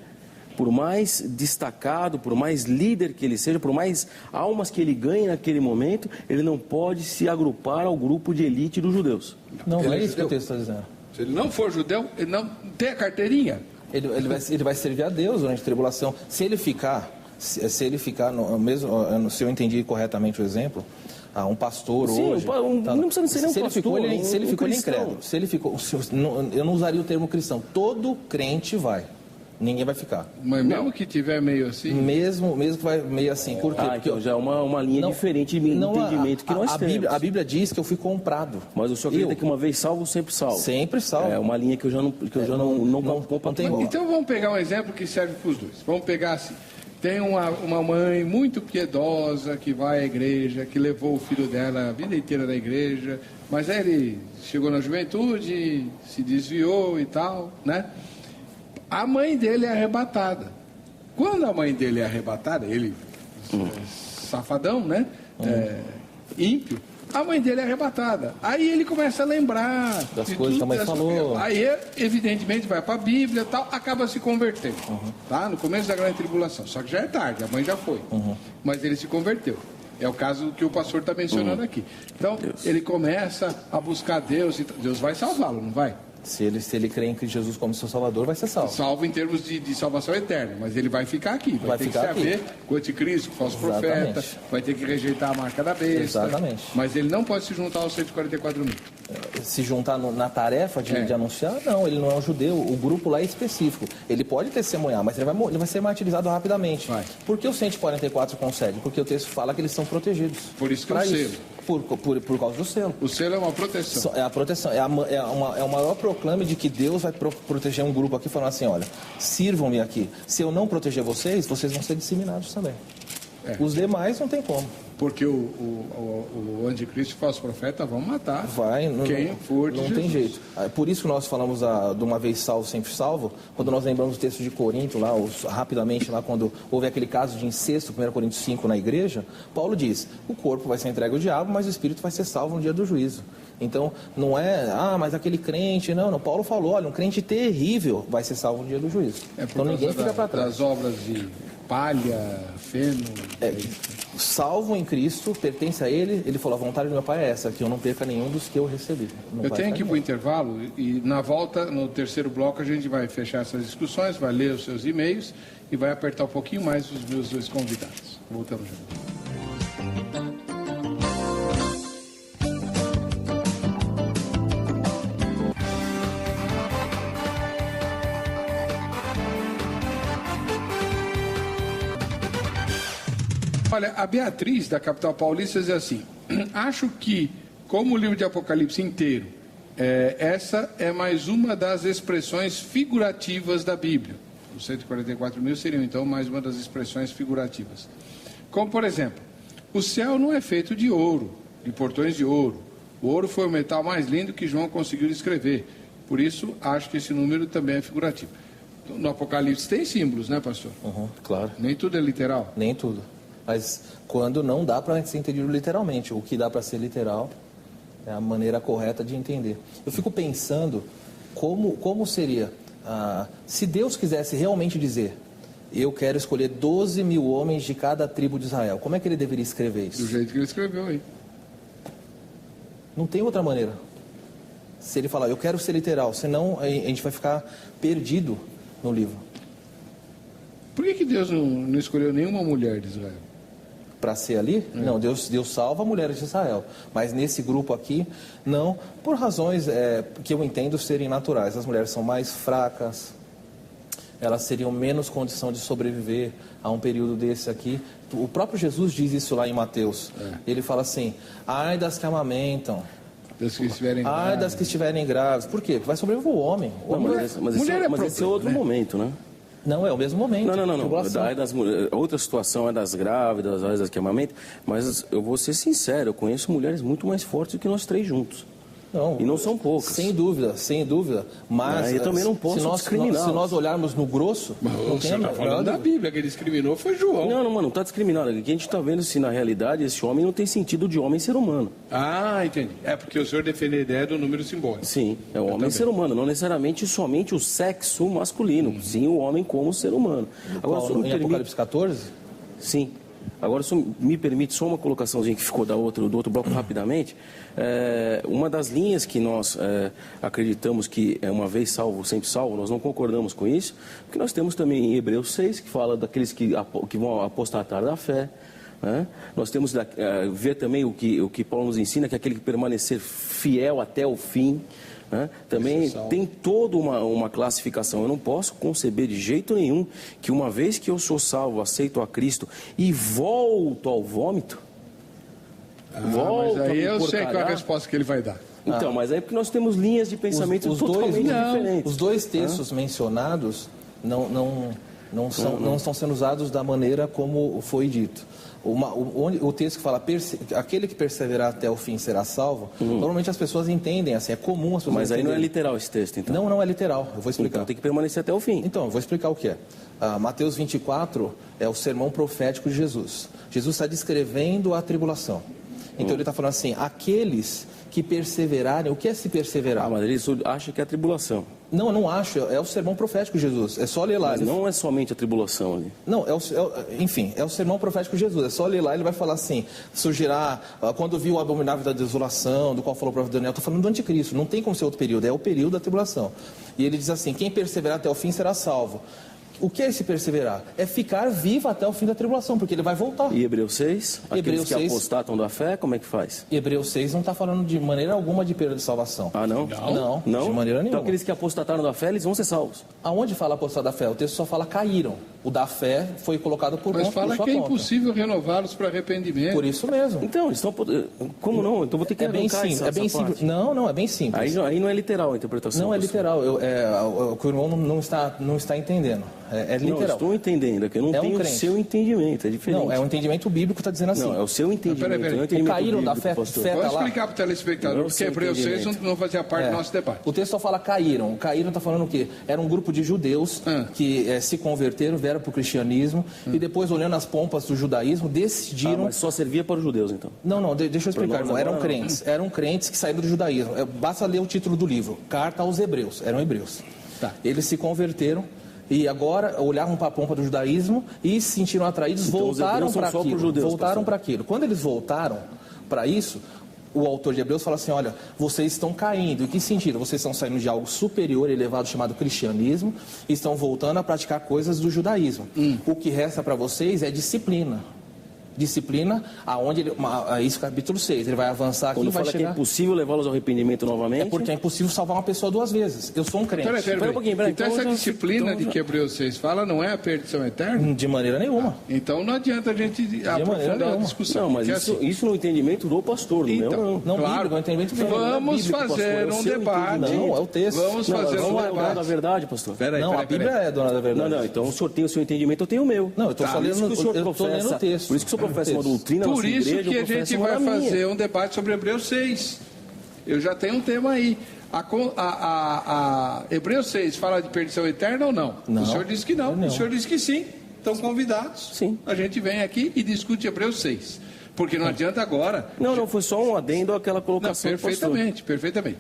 [SPEAKER 2] por mais destacado, por mais líder que ele seja, por mais almas que ele ganhe naquele momento, ele não pode se agrupar ao grupo de elite dos judeus.
[SPEAKER 5] Não é isso que o texto está dizendo.
[SPEAKER 1] Se ele não for judeu, ele não tem a carteirinha.
[SPEAKER 5] Ele vai servir a Deus durante a tribulação. Se ele ficar no mesmo, se eu entendi corretamente o exemplo, um pastor
[SPEAKER 2] Sim,
[SPEAKER 5] hoje...
[SPEAKER 2] não precisa ser nem um pastor,
[SPEAKER 5] se ele ficou
[SPEAKER 2] cristão.
[SPEAKER 5] incrédulo, eu não usaria o termo cristão. Todo crente vai. Ninguém vai ficar.
[SPEAKER 1] Mas mesmo que tiver meio assim...
[SPEAKER 5] Mesmo que vai meio assim. Por quê?
[SPEAKER 2] Porque já é uma linha diferente de entendimento que nós temos.
[SPEAKER 5] A Bíblia diz que eu fui comprado.
[SPEAKER 2] Mas o senhor acredita que uma vez salvo, sempre salvo?
[SPEAKER 5] Sempre salvo.
[SPEAKER 2] É uma linha que eu já não
[SPEAKER 1] tenho. Então vamos pegar um exemplo que serve para os dois. Vamos pegar assim. Tem uma mãe muito piedosa que vai à igreja, que levou o filho dela a vida inteira na igreja, mas aí ele chegou na juventude, se desviou e tal, né? A mãe dele é arrebatada. Quando a mãe dele é arrebatada, ele, safadão, né? Ímpio, a mãe dele é arrebatada. Aí ele começa a lembrar
[SPEAKER 5] das coisas que a mãe falou.
[SPEAKER 1] Aí, evidentemente, vai para a Bíblia e tal, acaba se convertendo. Tá? No começo da grande tribulação. Só que já é tarde, a mãe já foi. Mas ele se converteu. É o caso que o pastor está mencionando aqui. Então, ele começa a buscar Deus e Deus vai salvá-lo, não vai?
[SPEAKER 5] Se ele crê em Cristo Jesus como seu Salvador, vai ser salvo.
[SPEAKER 1] Salvo em termos de salvação eterna, mas ele vai ficar aqui. Vai ter
[SPEAKER 5] ficar
[SPEAKER 1] que saber com o anticristo, com o falso profeta, vai ter que rejeitar a marca da besta.
[SPEAKER 5] Exatamente.
[SPEAKER 1] Mas ele não pode se juntar aos 144 mil.
[SPEAKER 5] Se juntar na tarefa de anunciar, não, ele não é um judeu. O grupo lá é específico. Ele pode testemunhar, mas ele vai ser martirizado rapidamente.
[SPEAKER 1] Vai.
[SPEAKER 5] Por que o 144 consegue? Porque o texto fala que eles são protegidos.
[SPEAKER 1] Por isso que o selo.
[SPEAKER 5] Por causa do selo.
[SPEAKER 1] O selo é uma proteção.
[SPEAKER 5] É a proteção. É o maior proclame de que Deus vai proteger um grupo aqui, falando assim, olha, sirvam-me aqui. Se eu não proteger vocês vão ser disseminados também. Os demais não tem como.
[SPEAKER 1] Porque o anticristo e o falso profeta vão matar
[SPEAKER 5] quem
[SPEAKER 1] for de
[SPEAKER 5] Não
[SPEAKER 1] Jesus.
[SPEAKER 5] tem jeito. Por isso que nós falamos de uma vez salvo, sempre salvo, quando nós lembramos o texto de Corinto, lá, rapidamente, lá quando houve aquele caso de incesto, 1 Coríntios 5, na igreja, Paulo diz, o corpo vai ser entregue ao diabo, mas o espírito vai ser salvo no dia do juízo. Então, não é, mas aquele crente, não. Paulo falou, olha, um crente terrível vai ser salvo no dia do juízo. Então ninguém fica para trás.
[SPEAKER 1] Das obras de palha, feno...
[SPEAKER 5] Salvo em Cristo, pertence a Ele falou, a vontade do meu Pai é essa, que eu não perca nenhum dos que eu recebi.
[SPEAKER 1] Eu tenho que ir para o intervalo e na volta, no terceiro bloco, a gente vai fechar essas discussões, vai ler os seus e-mails e vai apertar um pouquinho mais os meus dois convidados. Voltamos já. Olha, a Beatriz, da capital paulista, diz assim, acho que, como o livro de Apocalipse inteiro, essa é mais uma das expressões figurativas da Bíblia. Os 144 mil seriam, então, mais uma das expressões figurativas. Como, por exemplo, o céu não é feito de ouro, de portões de ouro. O ouro foi o metal mais lindo que João conseguiu escrever. Por isso, acho que esse número também é figurativo. No Apocalipse tem símbolos, né, pastor?
[SPEAKER 5] Claro.
[SPEAKER 1] Nem tudo é literal?
[SPEAKER 5] Nem tudo. Mas quando não dá para ser entendido literalmente, o que dá para ser literal é a maneira correta de entender. Eu fico pensando como seria, se Deus quisesse realmente dizer, eu quero escolher 12 mil homens de cada tribo de Israel, como é que ele deveria escrever isso?
[SPEAKER 1] Do jeito que ele escreveu aí.
[SPEAKER 5] Não tem outra maneira. Se ele falar, eu quero ser literal, senão a gente vai ficar perdido no livro.
[SPEAKER 1] Por que Deus não escolheu nenhuma mulher de Israel?
[SPEAKER 5] Para ser ali? Não, Deus salva mulheres de Israel. Mas nesse grupo aqui, não, por razões que eu entendo serem naturais. As mulheres são mais fracas, elas teriam menos condição de sobreviver a um período desse aqui. O próprio Jesus diz isso lá em Mateus. Ele fala assim, ai das que amamentam.
[SPEAKER 1] Das que estiverem grávidas.
[SPEAKER 5] Ai das que estiverem grávidas. Por quê? Porque vai sobreviver o homem.
[SPEAKER 2] Mas esse é outro momento, né?
[SPEAKER 5] Não, é o mesmo momento.
[SPEAKER 2] Não. Outra situação é das grávidas, das que amamentam. Mas eu vou ser sincero, eu conheço mulheres muito mais fortes do que nós três juntos.
[SPEAKER 5] Não,
[SPEAKER 2] e não são poucas.
[SPEAKER 5] Sem dúvida. Mas
[SPEAKER 2] eu também não posso discriminar.
[SPEAKER 5] Se nós olharmos no grosso...
[SPEAKER 1] O senhor está falando da Bíblia, quem discriminou foi João.
[SPEAKER 2] Não, mano, não está discriminado. Aqui a gente está vendo se na realidade esse homem não tem sentido de homem ser humano.
[SPEAKER 1] Ah, entendi. É porque o senhor defende a ideia do número simbólico.
[SPEAKER 2] Sim, é o homem ser humano, não necessariamente somente o sexo masculino, sim o homem como ser humano. Agora,
[SPEAKER 5] em Apocalipse 14?
[SPEAKER 2] Sim. Agora, se me permite só uma colocaçãozinha que ficou do outro bloco rapidamente. Uma das linhas que nós acreditamos que é uma vez salvo, sempre salvo, nós não concordamos com isso, porque nós temos também em Hebreus 6, que fala daqueles que vão apostatar da fé. Né? Nós temos ver também o que Paulo nos ensina, que é aquele que permanecer fiel até o fim. Né? Também tem toda uma classificação. Eu não posso conceber de jeito nenhum que uma vez que eu sou salvo, aceito a Cristo e volto ao vômito,
[SPEAKER 1] mas aí eu sei qual é a resposta que ele vai dar.
[SPEAKER 2] Então, mas aí é porque nós temos linhas de pensamento totalmente diferentes.
[SPEAKER 5] Os dois textos mencionados não estão sendo usados da maneira como foi dito. O texto que fala aquele que perseverar até o fim será salvo, normalmente as pessoas entendem assim, é comum as pessoas
[SPEAKER 2] Mas aí
[SPEAKER 5] entenderem.
[SPEAKER 2] não é literal esse texto, então?
[SPEAKER 5] Não é literal, eu vou explicar.
[SPEAKER 2] Então tem que permanecer até o fim.
[SPEAKER 5] Então, eu vou explicar o que é. Mateus 24 é o sermão profético de Jesus. Jesus está descrevendo a tribulação. Então ele está falando assim, aqueles que perseverarem, o que é se perseverar?
[SPEAKER 2] Mas ele acha que é a tribulação.
[SPEAKER 5] Não, eu não acho, é o sermão profético de Jesus, é só ler lá.
[SPEAKER 2] Mas não é somente a tribulação ali.
[SPEAKER 5] Não, enfim, é o sermão profético de Jesus, é só ler lá, ele vai falar assim, surgirá, quando viu o abominável da desolação, do qual falou o profeta Daniel, estou falando do anticristo, não tem como ser outro período, é o período da tribulação. E ele diz assim, quem perseverar até o fim será salvo. O que é esse perseverar? É ficar vivo até o fim da tribulação, porque ele vai voltar.
[SPEAKER 2] E Hebreus 6? Aqueles que apostatam da fé, como é que faz?
[SPEAKER 5] Hebreus 6 não está falando de maneira alguma de perda de salvação.
[SPEAKER 2] Ah, não?
[SPEAKER 5] Não, de maneira nenhuma.
[SPEAKER 2] Então aqueles que apostataram da fé, eles vão ser salvos.
[SPEAKER 5] Aonde fala apostar da fé? O texto só fala caíram. O da fé foi colocado por
[SPEAKER 1] Mas fala que é
[SPEAKER 5] conta.
[SPEAKER 1] Impossível renová-los para arrependimento.
[SPEAKER 5] Por isso mesmo.
[SPEAKER 2] Então, eles estão... Como não? Então vou ter que arrancar
[SPEAKER 5] é bem simples. Não, é bem simples.
[SPEAKER 2] Aí não é literal a interpretação.
[SPEAKER 5] Não é literal. O que o irmão não está entendendo. É literal.
[SPEAKER 2] Não, estou entendendo, que eu não tenho o seu entendimento, é diferente.
[SPEAKER 5] Não, é o entendimento bíblico, está dizendo assim.
[SPEAKER 2] Não, é o seu entendimento.
[SPEAKER 1] Peraí.
[SPEAKER 5] O caíram da fé,
[SPEAKER 1] Vou explicar para o telespectador, porque Hebreus 6 não fazia parte do nosso debate.
[SPEAKER 5] O texto só fala caíram. Caíram está falando o quê? Era um grupo de judeus que se converteram, vieram para o cristianismo e depois, olhando as pompas do judaísmo, decidiram...
[SPEAKER 2] mas só servia para os judeus, então?
[SPEAKER 5] Não, deixa eu explicar, irmão. Eram crentes que saíram do judaísmo. Basta ler o título do livro, Carta aos Hebreus. Eram hebreus. Tá. Eles se converteram e agora olhavam para a pompa do judaísmo e se sentiram atraídos, então, voltaram para aquilo. Voltaram para aquilo. Quando eles voltaram para isso, o autor de Hebreus fala assim, olha, vocês estão caindo. Em que sentido? Vocês estão saindo de algo superior, elevado, chamado cristianismo, e estão voltando a praticar coisas do judaísmo. O que resta para vocês é disciplina. Disciplina, aonde isso capítulo 6, ele vai avançar aqui e vai chegar...
[SPEAKER 2] que é impossível levá-los ao arrependimento novamente...
[SPEAKER 5] É porque é impossível salvar uma pessoa duas vezes. Eu sou um crente.
[SPEAKER 1] Peraí. Então essa disciplina de que Hebreus 6 fala não é a perdição eterna?
[SPEAKER 5] De maneira nenhuma.
[SPEAKER 1] Então não adianta a gente aprofundar a discussão.
[SPEAKER 2] Não, mas isso no entendimento do pastor, não
[SPEAKER 1] então,
[SPEAKER 5] não.
[SPEAKER 1] Claro,
[SPEAKER 5] bíblico, entendimento
[SPEAKER 1] vamos fazer um debate.
[SPEAKER 5] Não, é o texto.
[SPEAKER 1] Vamos fazer um debate.
[SPEAKER 2] Não é dona da verdade, pastor.
[SPEAKER 5] Não, a Bíblia é dona da verdade.
[SPEAKER 2] Não, então o senhor tem o seu entendimento, eu tenho o meu.
[SPEAKER 5] Não, eu estou só lendo o texto.
[SPEAKER 2] Por isso que o senhor professa uma doutrina.
[SPEAKER 1] Por isso que a gente vai fazer um debate sobre Hebreus 6. Eu já tenho um tema aí. A Hebreus 6 fala de perdição eterna ou não? O senhor disse que não. O senhor disse que sim. Estão convidados.
[SPEAKER 2] Sim.
[SPEAKER 1] A gente vem aqui e discute Hebreus 6. Porque não adianta agora...
[SPEAKER 2] Não, foi só um adendo àquela colocação.
[SPEAKER 1] Não, perfeitamente.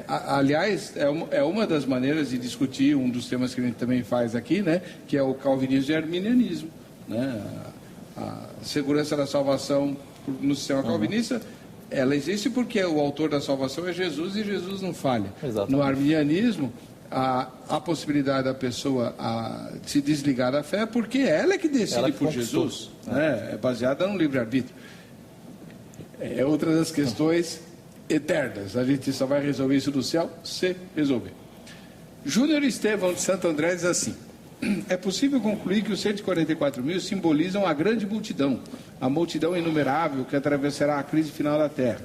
[SPEAKER 1] Aliás, é uma das maneiras de discutir um dos temas que a gente também faz aqui, né? Que é o calvinismo e o arminianismo, né? A segurança da salvação no sistema calvinista, ela existe porque o autor da salvação é Jesus e Jesus não falha.
[SPEAKER 5] Exatamente.
[SPEAKER 1] No arminianismo, a possibilidade da pessoa se desligar da fé porque ela é que decide por Jesus. Né? É baseada no livre-arbítrio. É outra das questões eternas. A gente só vai resolver isso do céu se resolver. Júnior Estevão de Santo André diz assim: é possível concluir que os 144 mil simbolizam a grande multidão, a multidão inumerável que atravessará a crise final da Terra.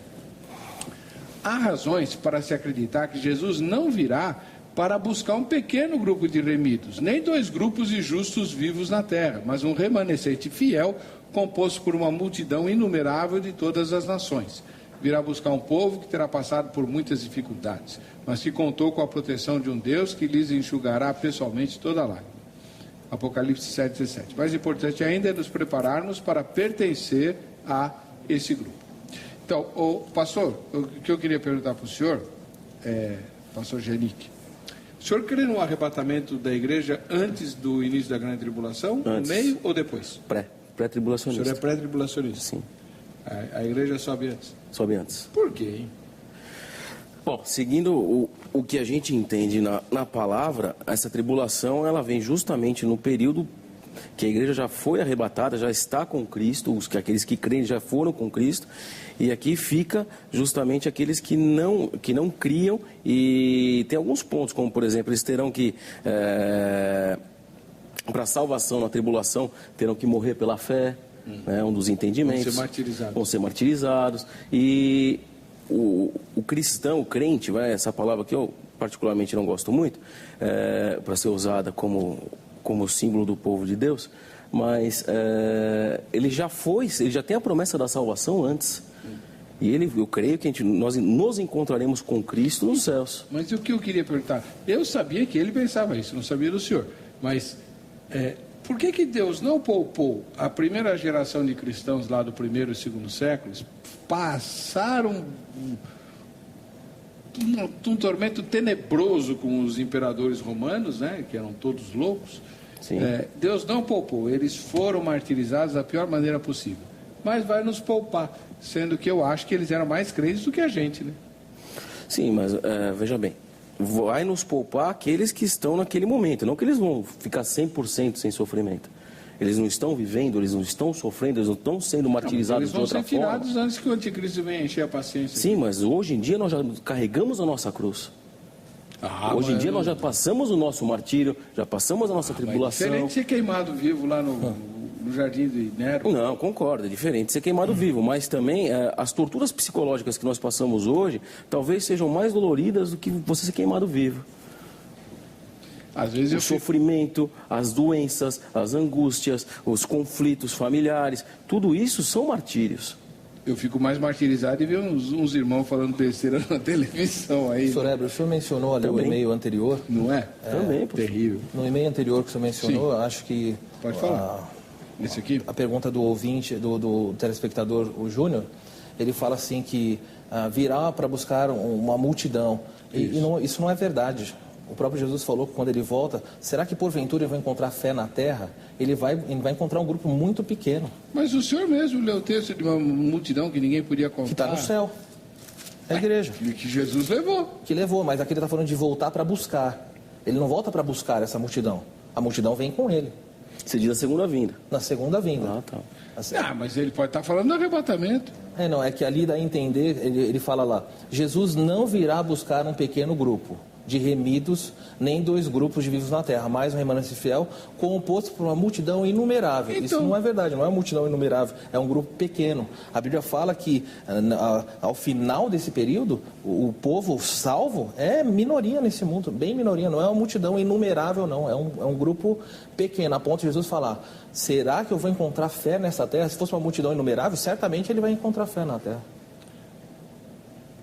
[SPEAKER 1] Há razões para se acreditar que Jesus não virá para buscar um pequeno grupo de remidos, nem 2 grupos de justos vivos na Terra, mas um remanescente fiel composto por uma multidão inumerável de todas as nações. virá buscar um povo que terá passado por muitas dificuldades, mas que contou com a proteção de um Deus que lhes enxugará pessoalmente toda a lágrima. Apocalipse 7,17. Mais importante ainda é nos prepararmos para pertencer a esse grupo. Então, pastor, o que eu queria perguntar para o senhor, pastor Genick, o senhor crê no arrebatamento da igreja antes do início da grande tribulação,
[SPEAKER 2] Antes.
[SPEAKER 1] no meio ou depois?
[SPEAKER 2] Pré-tribulacionista.
[SPEAKER 1] O senhor é pré-tribulacionista?
[SPEAKER 2] Sim,
[SPEAKER 1] A igreja sobe antes.
[SPEAKER 2] sobe antes.
[SPEAKER 1] Por quê, hein?
[SPEAKER 2] Bom, seguindo o que a gente entende na palavra, essa tribulação ela vem justamente no período que a igreja já foi arrebatada, já está com Cristo, aqueles que creem já foram com Cristo, e aqui fica justamente aqueles que não criam, e tem alguns pontos, como por exemplo, eles terão que, para a salvação na tribulação, terão que morrer pela fé, né, um dos entendimentos.
[SPEAKER 1] Vão ser martirizados.
[SPEAKER 2] E o cristão, o crente, essa palavra que eu particularmente não gosto muito, para ser usada como símbolo do povo de Deus, mas ele já tem a promessa da salvação antes. E eu creio que nós nos encontraremos com Cristo nos céus.
[SPEAKER 1] Mas o que eu queria perguntar? Eu sabia que ele pensava isso, não sabia do senhor. Mas por que Deus não poupou a primeira geração de cristãos lá do primeiro e segundo séculos? Passaram um tormento tenebroso com os imperadores romanos, né, que eram todos loucos.
[SPEAKER 2] Sim.
[SPEAKER 1] Deus não poupou, eles foram martirizados da pior maneira possível. Mas vai nos poupar, sendo que eu acho que eles eram mais crentes do que a gente, né?
[SPEAKER 2] Sim, mas veja bem, vai nos poupar aqueles que estão naquele momento, não que eles vão ficar 100% sem sofrimento. Eles não estão vivendo, eles não estão sofrendo, eles não estão sendo martirizados de outra forma.
[SPEAKER 1] Eles vão ser tirados antes que o anticristo venha encher a paciência.
[SPEAKER 2] Sim, mas hoje em dia nós já carregamos a nossa cruz. Hoje em dia nós já passamos o nosso martírio, já passamos a nossa tribulação.
[SPEAKER 1] É diferente de ser queimado vivo lá no jardim de Nero.
[SPEAKER 2] Não, concordo, é diferente de ser queimado vivo, mas também as torturas psicológicas que nós passamos hoje talvez sejam mais doloridas do que você ser queimado vivo.
[SPEAKER 1] Às vezes
[SPEAKER 2] o sofrimento, as doenças, as angústias, os conflitos familiares, tudo isso são martírios.
[SPEAKER 1] Eu fico mais martirizado de ver uns irmãos falando besteira na televisão aí.
[SPEAKER 5] Professor Heber, o senhor mencionou ali o e-mail anterior.
[SPEAKER 1] Não é?
[SPEAKER 2] Também,
[SPEAKER 1] terrível.
[SPEAKER 5] No e-mail anterior que o senhor mencionou, acho que...
[SPEAKER 1] Pode falar. Esse aqui?
[SPEAKER 5] A pergunta do ouvinte, do telespectador, o Júnior, ele fala assim que virá para buscar uma multidão. Isso não é verdade. O próprio Jesus falou que quando ele volta, será que porventura ele vai encontrar fé na terra? Ele vai encontrar um grupo muito pequeno.
[SPEAKER 1] Mas o senhor mesmo leu o texto de uma multidão que ninguém podia contar.
[SPEAKER 5] Que está no céu. É a igreja.
[SPEAKER 1] Que Jesus levou.
[SPEAKER 5] Que levou, mas aqui ele está falando de voltar para buscar. Ele não volta para buscar essa multidão. A multidão vem com ele.
[SPEAKER 2] Você diz a segunda vinda.
[SPEAKER 5] Na segunda vinda.
[SPEAKER 2] Tá.
[SPEAKER 1] Mas ele pode estar falando do arrebatamento.
[SPEAKER 5] É que ali dá a entender, ele fala lá, Jesus não virá buscar um pequeno grupo de remidos, nem 2 grupos de vivos na terra, mas um remanente fiel, composto por uma multidão inumerável.
[SPEAKER 1] Então...
[SPEAKER 5] Isso não é verdade, não é uma multidão inumerável, é um grupo pequeno. A Bíblia fala que ao final desse período, o povo salvo é minoria nesse mundo, bem minoria, não é uma multidão inumerável não, é um grupo pequeno, a ponto de Jesus falar, será que eu vou encontrar fé nessa terra? Se fosse uma multidão inumerável, certamente ele vai encontrar fé na terra.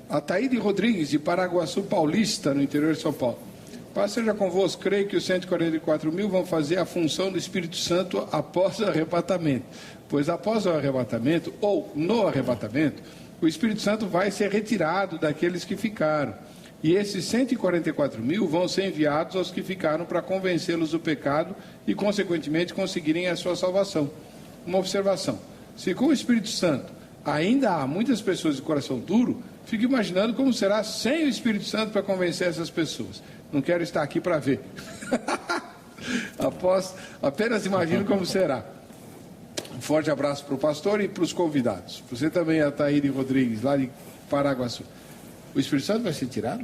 [SPEAKER 1] A Taíde Rodrigues, de Paraguaçu Paulista, no interior de São Paulo. Paz seja convosco, creio que os 144 mil vão fazer a função do Espírito Santo após o arrebatamento. Pois após o arrebatamento, ou no arrebatamento, o Espírito Santo vai ser retirado daqueles que ficaram. E esses 144 mil vão ser enviados aos que ficaram para convencê-los do pecado e, consequentemente, conseguirem a sua salvação. Uma observação. Se com o Espírito Santo ainda há muitas pessoas de coração duro, fico imaginando como será sem o Espírito Santo para convencer essas pessoas. Não quero estar aqui para ver. Apenas imagino como será. Um forte abraço para o pastor e para os convidados. Você também, a Taíde Rodrigues, lá de Paraguaçu. O Espírito Santo vai ser tirado?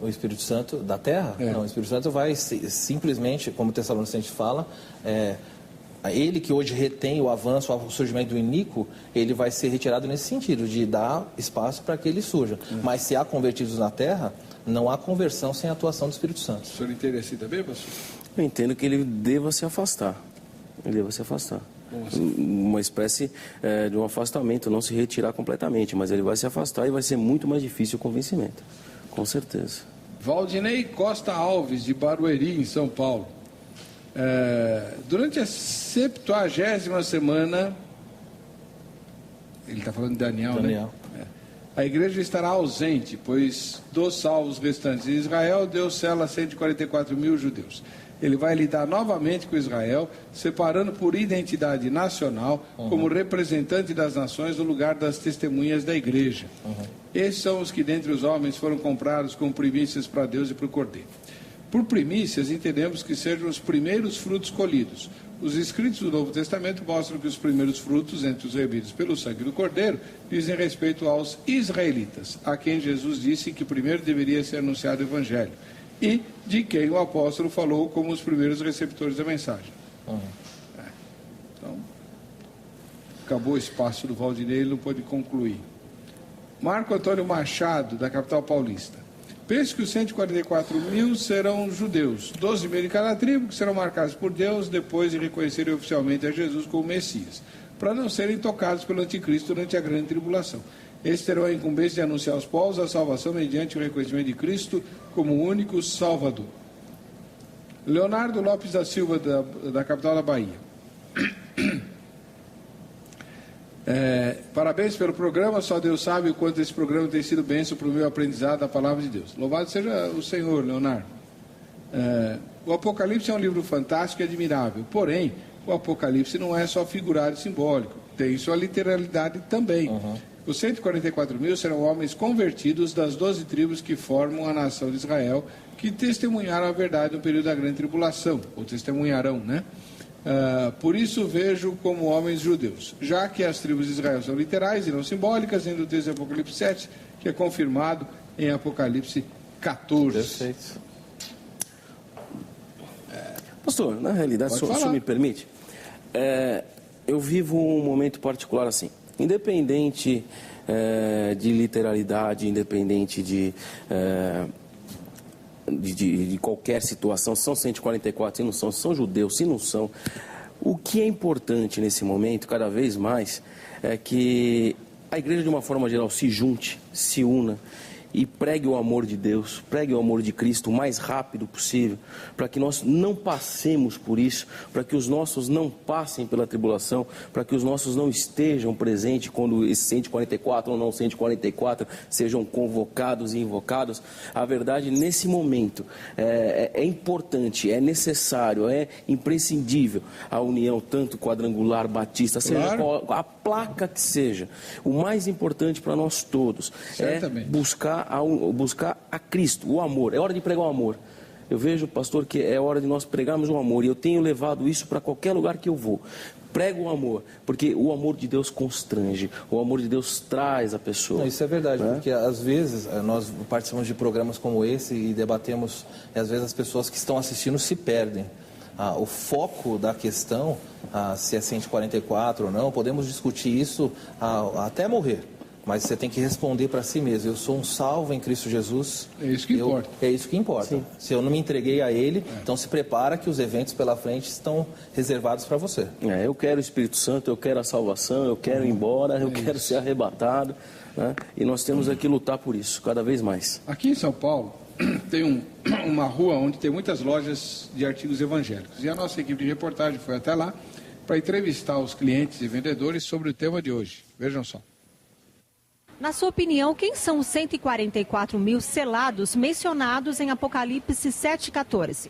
[SPEAKER 5] O Espírito Santo da terra?
[SPEAKER 1] É.
[SPEAKER 5] Não, o Espírito Santo vai simplesmente, como o Tessalonicenses fala, ele que hoje retém o avanço, o surgimento do iníquo, ele vai ser retirado nesse sentido, de dar espaço para que ele surja. Mas se há convertidos na terra, não há conversão sem a atuação do Espírito Santo.
[SPEAKER 1] O senhor entende assim também, pastor?
[SPEAKER 2] Eu entendo que ele deva se afastar. Ele deva se afastar. uma espécie de um afastamento, não se retirar completamente, mas ele vai se afastar e vai ser muito mais difícil o convencimento, com certeza.
[SPEAKER 1] Valdinei Costa Alves, de Barueri, em São Paulo. Durante a 70ª semana, ele está falando de Daniel, né? A igreja estará ausente, pois dos salvos restantes de Israel, Deus sela 144 mil judeus. Ele vai lidar novamente com Israel, separando por identidade nacional, como representante das nações no lugar das testemunhas da igreja. Esses são os que dentre os homens foram comprados como primícias para Deus e para o Cordeiro. Por primícias, entendemos que sejam os primeiros frutos colhidos. Os escritos do Novo Testamento mostram que os primeiros frutos, entre os remidos pelo sangue do Cordeiro, dizem respeito aos israelitas, a quem Jesus disse que primeiro deveria ser anunciado o Evangelho, e de quem o apóstolo falou como os primeiros receptores da mensagem. Então, acabou o espaço do Valdinei, ele não pôde concluir. Marco Antônio Machado, da capital paulista. Penso que os 144 mil serão judeus, 12 mil de cada tribo, que serão marcados por Deus depois de reconhecerem oficialmente a Jesus como Messias, para não serem tocados pelo anticristo durante a grande tribulação. Esses terão a incumbência de anunciar aos povos a salvação mediante o reconhecimento de Cristo como o único Salvador. Leonardo Lopes da Silva, da capital da Bahia. Parabéns pelo programa, só Deus sabe o quanto esse programa tem sido bênção para o meu aprendizado da palavra de Deus. Louvado seja o Senhor, Leonardo. O Apocalipse é um livro fantástico e admirável, porém, o Apocalipse não é só figurado e simbólico, tem sua literalidade também. Os 144 mil serão homens convertidos das 12 tribos que formam a nação de Israel, que testemunharam a verdade no período da grande tribulação, ou testemunharão, né? Por isso vejo como homens judeus, já que as tribos de Israel são literais e não simbólicas, indo do texto de Apocalipse 7, que é confirmado em Apocalipse 14.
[SPEAKER 2] Perfeito. Pastor, na realidade, se o senhor me permite, eu vivo um momento particular assim, independente de literalidade, independente de qualquer situação, são 144, se não são, são judeus, se não são. O que é importante nesse momento, cada vez mais, é que a igreja, de uma forma geral, se junte, se una e pregue o amor de Deus, pregue o amor de Cristo o mais rápido possível, para que nós não passemos por isso, para que os nossos não passem pela tribulação, para que os nossos não estejam presentes quando esses 144 ou não 144 sejam convocados e invocados. A verdade, nesse momento, é importante, é necessário, é imprescindível a união tanto quadrangular, batista, seja a placa que seja. O mais importante para nós todos é buscar a Cristo, o amor. É hora de pregar o amor. Eu vejo, pastor, que é hora de nós pregarmos o amor, e eu tenho levado isso para qualquer lugar que eu vou. Prego o amor, porque o amor de Deus constrange, o amor de Deus traz a pessoa.
[SPEAKER 5] Não, isso é verdade, porque às vezes nós participamos de programas como esse e debatemos, e às vezes as pessoas que estão assistindo se perdem. O foco da questão, se é 144 ou não, podemos discutir isso até morrer. Mas você tem que responder para si mesmo. Eu sou um salvo em Cristo Jesus.
[SPEAKER 1] É isso que importa.
[SPEAKER 5] É isso que importa. Sim. Se eu não me entreguei a Ele, então se prepara que os eventos pela frente estão reservados para você.
[SPEAKER 2] Eu quero o Espírito Santo, eu quero a salvação, eu quero ir embora, eu quero ser arrebatado. Né? E nós temos que lutar por isso, cada vez mais.
[SPEAKER 1] Aqui em São Paulo, tem uma rua onde tem muitas lojas de artigos evangélicos. E a nossa equipe de reportagem foi até lá para entrevistar os clientes e vendedores sobre o tema de hoje. Vejam só.
[SPEAKER 6] Na sua opinião, quem são os 144 mil selados mencionados em Apocalipse 7,14?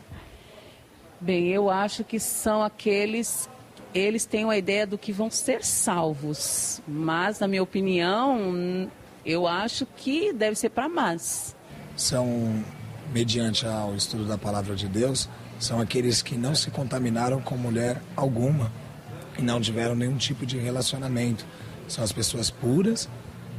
[SPEAKER 7] Bem, eu acho que são aqueles, eles têm uma ideia do que vão ser salvos, mas, na minha opinião, eu acho que deve ser para mais.
[SPEAKER 8] São, mediante ao estudo da palavra de Deus, são aqueles que não se contaminaram com mulher alguma e não tiveram nenhum tipo de relacionamento. São as pessoas puras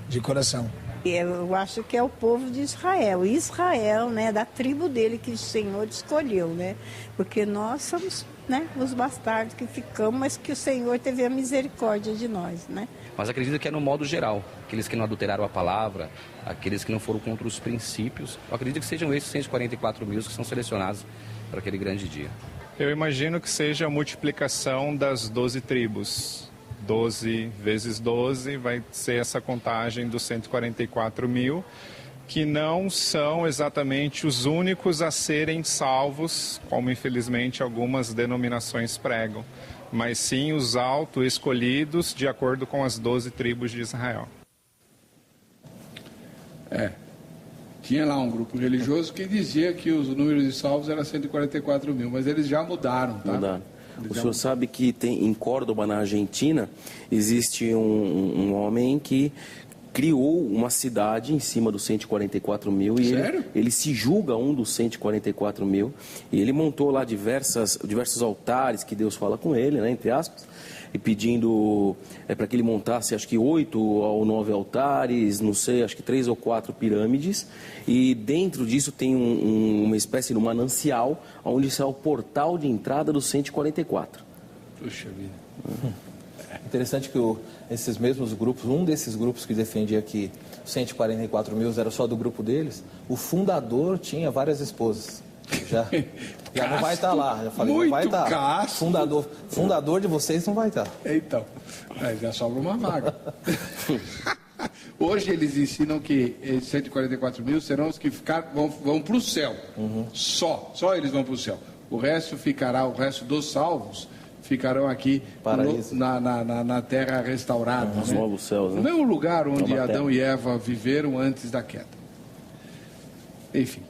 [SPEAKER 8] de coração.
[SPEAKER 9] Eu acho que é o povo de Israel. Israel, né, da tribo dele que o Senhor escolheu, né? Porque nós somos, né, os bastardos que ficamos, mas que o Senhor teve a misericórdia de nós, né?
[SPEAKER 10] Mas acredito que é no modo geral. Aqueles que não adulteraram a palavra, aqueles que não foram contra os princípios. Eu acredito que sejam esses 144 mil que são selecionados para aquele grande dia.
[SPEAKER 11] Eu imagino que seja a multiplicação das 12 tribos. 12 vezes 12 vai ser essa contagem dos 144 mil, que não são exatamente os únicos a serem salvos, como infelizmente algumas denominações pregam, mas sim os auto-escolhidos de acordo com as 12 tribos de Israel.
[SPEAKER 1] Tinha lá um grupo religioso que dizia que os números de salvos eram 144 mil, mas eles já mudaram, tá?
[SPEAKER 2] Mudaram. O senhor sabe que em Córdoba, na Argentina, existe um homem que criou uma cidade em cima dos 144 mil. E ele se julga um dos 144 mil. E ele montou lá diversos altares que Deus fala com ele, né, entre aspas, e pedindo para que ele montasse, acho que 8 ou 9 altares, não sei, acho que 3 ou 4 pirâmides. E dentro disso tem uma espécie de manancial, onde está o portal de entrada dos 144.
[SPEAKER 1] Puxa vida.
[SPEAKER 5] Interessante que esses mesmos grupos, um desses grupos que defendia que 144 mil era só do grupo deles, o fundador tinha várias esposas. Já não vai estar lá. Já falei, não vai estar. Fundador de vocês não vai estar.
[SPEAKER 1] Então, já sobra uma vaga. Hoje eles ensinam que 144 mil serão os que vão para o céu. Só eles vão para o céu. O resto dos salvos ficarão aqui na terra restaurada.
[SPEAKER 2] Os novos céus, né?
[SPEAKER 1] No mesmo lugar onde Adão e Eva viveram antes da queda. Enfim.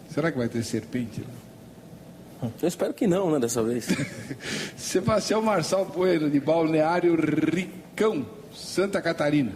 [SPEAKER 1] Será que vai ter serpente lá?
[SPEAKER 2] Eu espero que não, né, dessa vez.
[SPEAKER 1] Sebastião Marçal Bueno, de Balneário Ricão, Santa Catarina.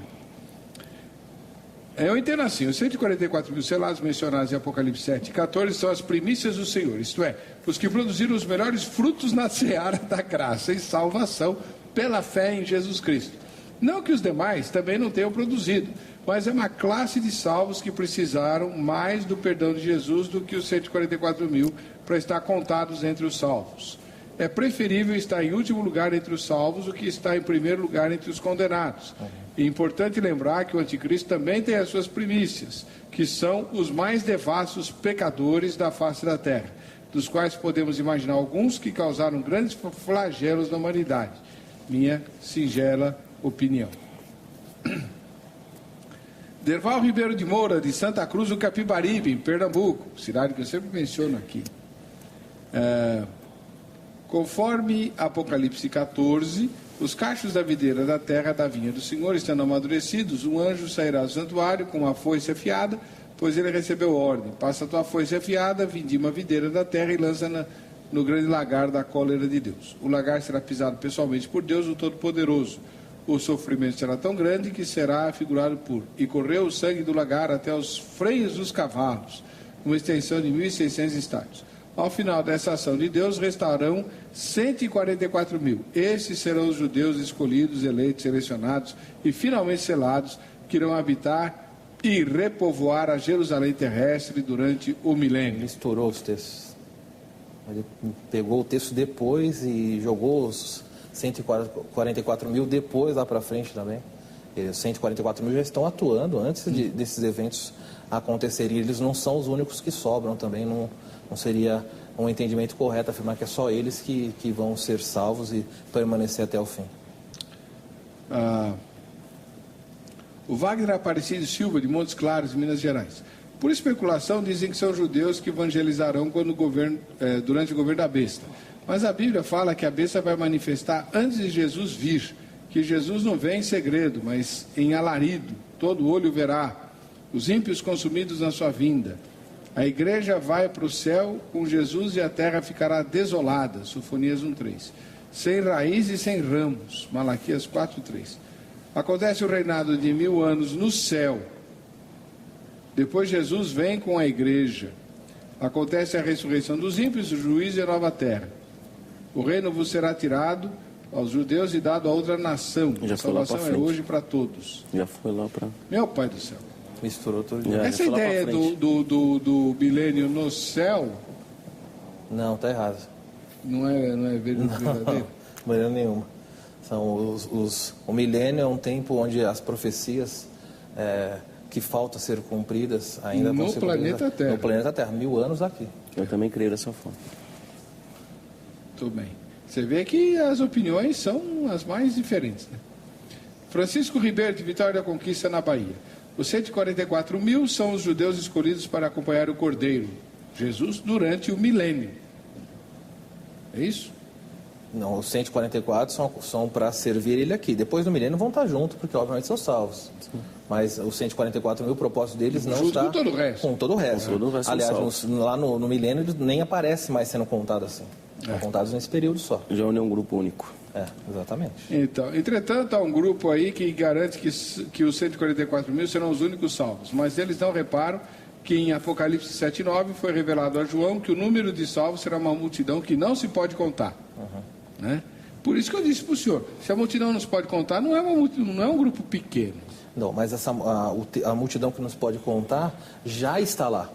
[SPEAKER 1] Eu entendo assim, os 144 mil selados mencionados em Apocalipse 7 e 14 são as primícias do Senhor, isto é, os que produziram os melhores frutos na seara da graça e salvação pela fé em Jesus Cristo. Não que os demais também não tenham produzido, mas é uma classe de salvos que precisaram mais do perdão de Jesus do que os 144 mil para estar contados entre os salvos. É preferível estar em último lugar entre os salvos do que estar em primeiro lugar entre os condenados. É importante lembrar que o anticristo também tem as suas primícias, que são os mais devassos pecadores da face da terra, dos quais podemos imaginar alguns que causaram grandes flagelos na humanidade. Minha singela opinião. Derval Ribeiro de Moura, de Santa Cruz do Capibaribe, em Pernambuco, cidade que eu sempre menciono aqui. Conforme Apocalipse 14, os cachos da videira da terra da vinha do Senhor estando amadurecidos, um anjo sairá do santuário com uma foice afiada, pois ele recebeu ordem: passa a tua foice afiada, vindima a videira da terra e lança no grande lagar da cólera de Deus. O lagar será pisado pessoalmente por Deus, o Todo-Poderoso. O sofrimento será tão grande que será figurado por: e correu o sangue do lagar até os freios dos cavalos, uma extensão de 1.600 estádios. Ao final dessa ação de Deus, restarão 144 mil. Esses serão os judeus escolhidos, eleitos, selecionados e finalmente selados, que irão habitar e repovoar a Jerusalém terrestre durante o milênio.
[SPEAKER 5] Ele estourou os textos. Ele pegou o texto depois e jogou os 144 mil depois lá para frente também. E os 144 mil já estão atuando antes desses eventos acontecerem. Eles não são os únicos que sobram também. Não seria um entendimento correto afirmar que é só eles que vão ser salvos e permanecer até o fim.
[SPEAKER 1] O Wagner Aparecido Silva, de Montes Claros, Minas Gerais. Por especulação, dizem que são judeus que evangelizarão durante o governo da besta. Mas a Bíblia fala que a besta vai manifestar antes de Jesus vir, que Jesus não vem em segredo, mas em alarido, todo olho verá, os ímpios consumidos na sua vinda. A igreja vai para o céu com Jesus e a terra ficará desolada, Sofonias 1:3. Sem raiz e sem ramos, Malaquias 4:3. Acontece o reinado de 1000 anos no céu. Depois Jesus vem com a igreja. Acontece a ressurreição dos ímpios, o juízo e a nova terra. O reino vos será tirado aos judeus e dado a outra nação. A salvação é hoje para todos.
[SPEAKER 2] Já foi lá para...
[SPEAKER 1] Meu Pai do céu.
[SPEAKER 5] Misturou tudo.
[SPEAKER 1] Essa ideia do milênio no céu...
[SPEAKER 5] Não, está errado.
[SPEAKER 1] Não é verdadeiro?
[SPEAKER 5] De maneira nenhuma. O milênio é um tempo onde as profecias que faltam ser cumpridas ainda vão ser cumpridas.
[SPEAKER 1] Terra.
[SPEAKER 5] No planeta Terra. 1000 anos aqui.
[SPEAKER 2] Eu também creio dessa forma.
[SPEAKER 1] Muito bem. Você vê que as opiniões são as mais diferentes, né? Francisco Ribeiro, de Vitória da Conquista, na Bahia. Os 144 mil são os judeus escolhidos para acompanhar o Cordeiro, Jesus, durante o milênio. É isso?
[SPEAKER 5] Não, os 144 são para servir ele aqui. Depois do milênio vão estar juntos, porque obviamente são salvos. Mas os 144 mil, o propósito deles não está
[SPEAKER 1] com todo o resto.
[SPEAKER 5] Com todo o resto. Aliás, lá no milênio eles nem aparece mais sendo contado assim. São contados nesse período só.
[SPEAKER 2] Já é um grupo único.
[SPEAKER 5] Exatamente.
[SPEAKER 1] Então, entretanto, há um grupo aí que garante que os 144 mil serão os únicos salvos. Mas eles não reparam que em Apocalipse 7:9 foi revelado a João que o número de salvos será uma multidão que não se pode contar. Né? Por isso que eu disse para o senhor, se a multidão não se pode contar, não é um grupo pequeno.
[SPEAKER 5] Não, mas a multidão que nos pode contar já está lá.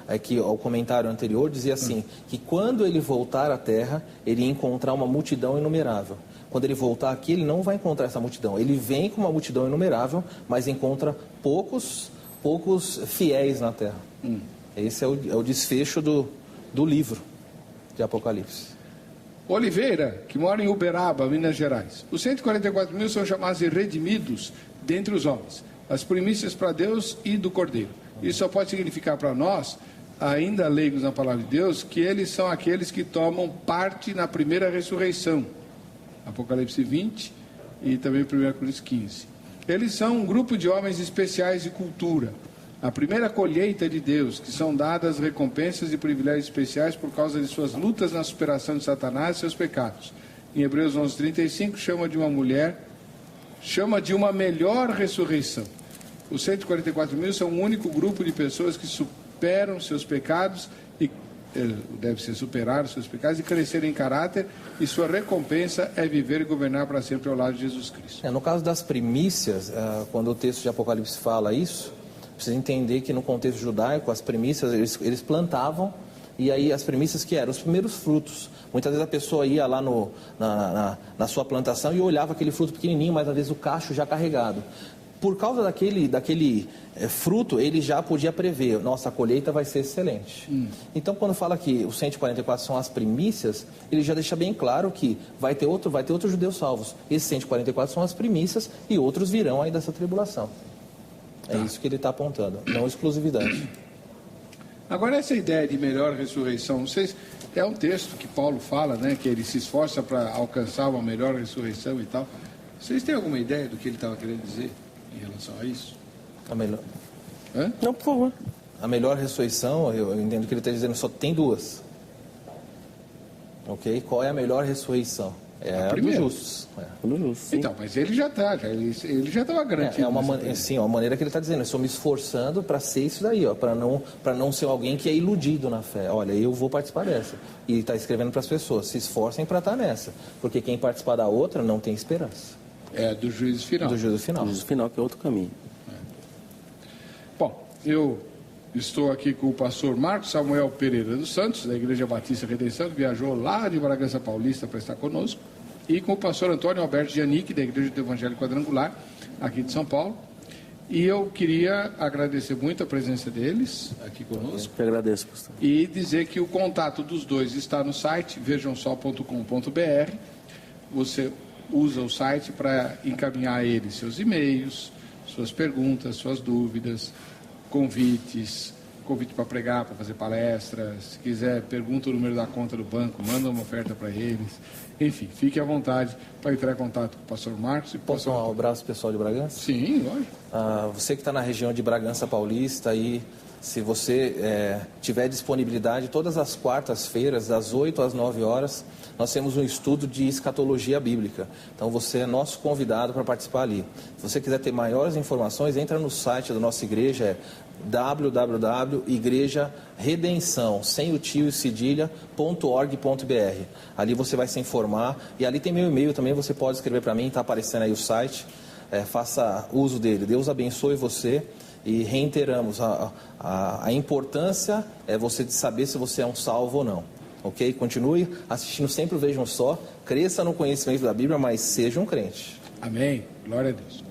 [SPEAKER 5] É que o comentário anterior dizia assim, que quando ele voltar à terra, ele ia encontrar uma multidão inumerável. Quando ele voltar aqui, ele não vai encontrar essa multidão. Ele vem com uma multidão inumerável, mas encontra poucos fiéis na terra. Esse é o desfecho do livro de Apocalipse.
[SPEAKER 1] Oliveira, que mora em Uberaba, Minas Gerais. Os 144 mil são chamados de redimidos dentre os homens, as primícias para Deus e do Cordeiro. Isso só pode significar para nós, ainda leigos na palavra de Deus, que eles são aqueles que tomam parte na primeira ressurreição. Apocalipse 20 e também 1 Coríntios 15. Eles são um grupo de homens especiais de cultura. A primeira colheita de Deus, que são dadas recompensas e privilégios especiais por causa de suas lutas na superação de Satanás e seus pecados. Em Hebreus 11:35, chama de uma melhor ressurreição. Os 144 mil são um único grupo de pessoas que superam seus pecados e deve ser superar os seus pecados e crescer em caráter, e sua recompensa é viver e governar para sempre ao lado de Jesus Cristo.
[SPEAKER 5] No caso das primícias, quando o texto de Apocalipse fala isso, precisa entender que no contexto judaico, as primícias, eles plantavam, e aí as primícias que eram os primeiros frutos. Muitas vezes a pessoa ia lá na sua plantação e olhava aquele fruto pequenininho, mas às vezes o cacho já carregado. Por causa daquele fruto, ele já podia prever, nossa, a colheita vai ser excelente. Então, quando fala que os 144 são as primícias, ele já deixa bem claro que vai ter outros judeus salvos. Esses 144 são as primícias e outros virão aí dessa tribulação. É isso que ele está apontando, não exclusividade.
[SPEAKER 1] Agora, essa ideia de melhor ressurreição, não sei se é um texto que Paulo fala, né, que ele se esforça para alcançar uma melhor ressurreição e tal. Vocês têm alguma ideia do que ele estava querendo dizer em relação a isso?
[SPEAKER 5] A melhor...
[SPEAKER 2] Não, por favor.
[SPEAKER 5] A melhor ressurreição, eu entendo que ele está dizendo, só tem duas. Ok? Qual é a melhor ressurreição? É a dos justos.
[SPEAKER 1] Então, mas ele já está, ele já estava garantido.
[SPEAKER 5] Sim, é uma maneira que ele está dizendo, eu estou me esforçando para ser isso daí, para não ser alguém que é iludido na fé. Olha, eu vou participar dessa. E está escrevendo para as pessoas, se esforcem para estar nessa, porque quem participar da outra não tem esperança.
[SPEAKER 1] É do juízo final.
[SPEAKER 5] Do juízo final.
[SPEAKER 2] Do juízo final, que é outro caminho.
[SPEAKER 1] Bom, eu estou aqui com o pastor Marcos Samuel Pereira dos Santos, da Igreja Batista Redenção, que viajou lá de Bragança Paulista para estar conosco, e com o pastor Antônio Alberto Giannick, da Igreja do Evangelho Quadrangular, aqui de São Paulo. E eu queria agradecer muito a presença deles aqui conosco.
[SPEAKER 2] Eu agradeço, pastor.
[SPEAKER 1] E dizer que o contato dos dois está no site, vejamsó.com.br. Você usa o site para encaminhar a eles seus e-mails, suas perguntas, suas dúvidas, convite para pregar, para fazer palestras. Se quiser, pergunta o número da conta do banco, manda uma oferta para eles. Enfim, fique à vontade para entrar em contato com o pastor Marcos.
[SPEAKER 5] Posso dar um abraço pessoal de Bragança?
[SPEAKER 1] Sim, lógico.
[SPEAKER 5] Você que está na região de Bragança Paulista, aí, se você tiver disponibilidade, todas as quartas-feiras, das 8 às 9 horas, nós temos um estudo de escatologia bíblica. Então, você é nosso convidado para participar ali. Se você quiser ter maiores informações, entra no site da nossa igreja, www.igrejaredenção, sem o tio e cedilha.org.br. Ali você vai se informar, e ali tem meu e-mail também, você pode escrever para mim, está aparecendo aí o site, faça uso dele. Deus abençoe você, e reiteramos, a importância é você de saber se você é um salvo ou não. Ok? Continue assistindo sempre o Vejam Só, cresça no conhecimento da Bíblia, mas seja um crente.
[SPEAKER 1] Amém. Glória a Deus.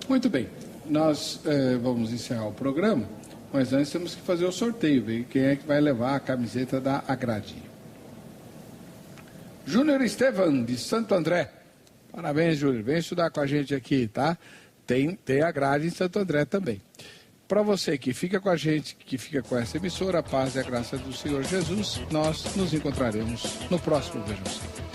[SPEAKER 1] Muito bem, nós vamos encerrar o programa, mas antes temos que fazer o sorteio, ver quem é que vai levar a camiseta da Agrade. Júnior Estevam, de Santo André. Parabéns, Júnior. Vem estudar com a gente aqui, tá? Tem a grade em Santo André também. Para você que fica com a gente, que fica com essa emissora, a paz e a graça do Senhor Jesus, nós nos encontraremos no próximo Vejam Sempre.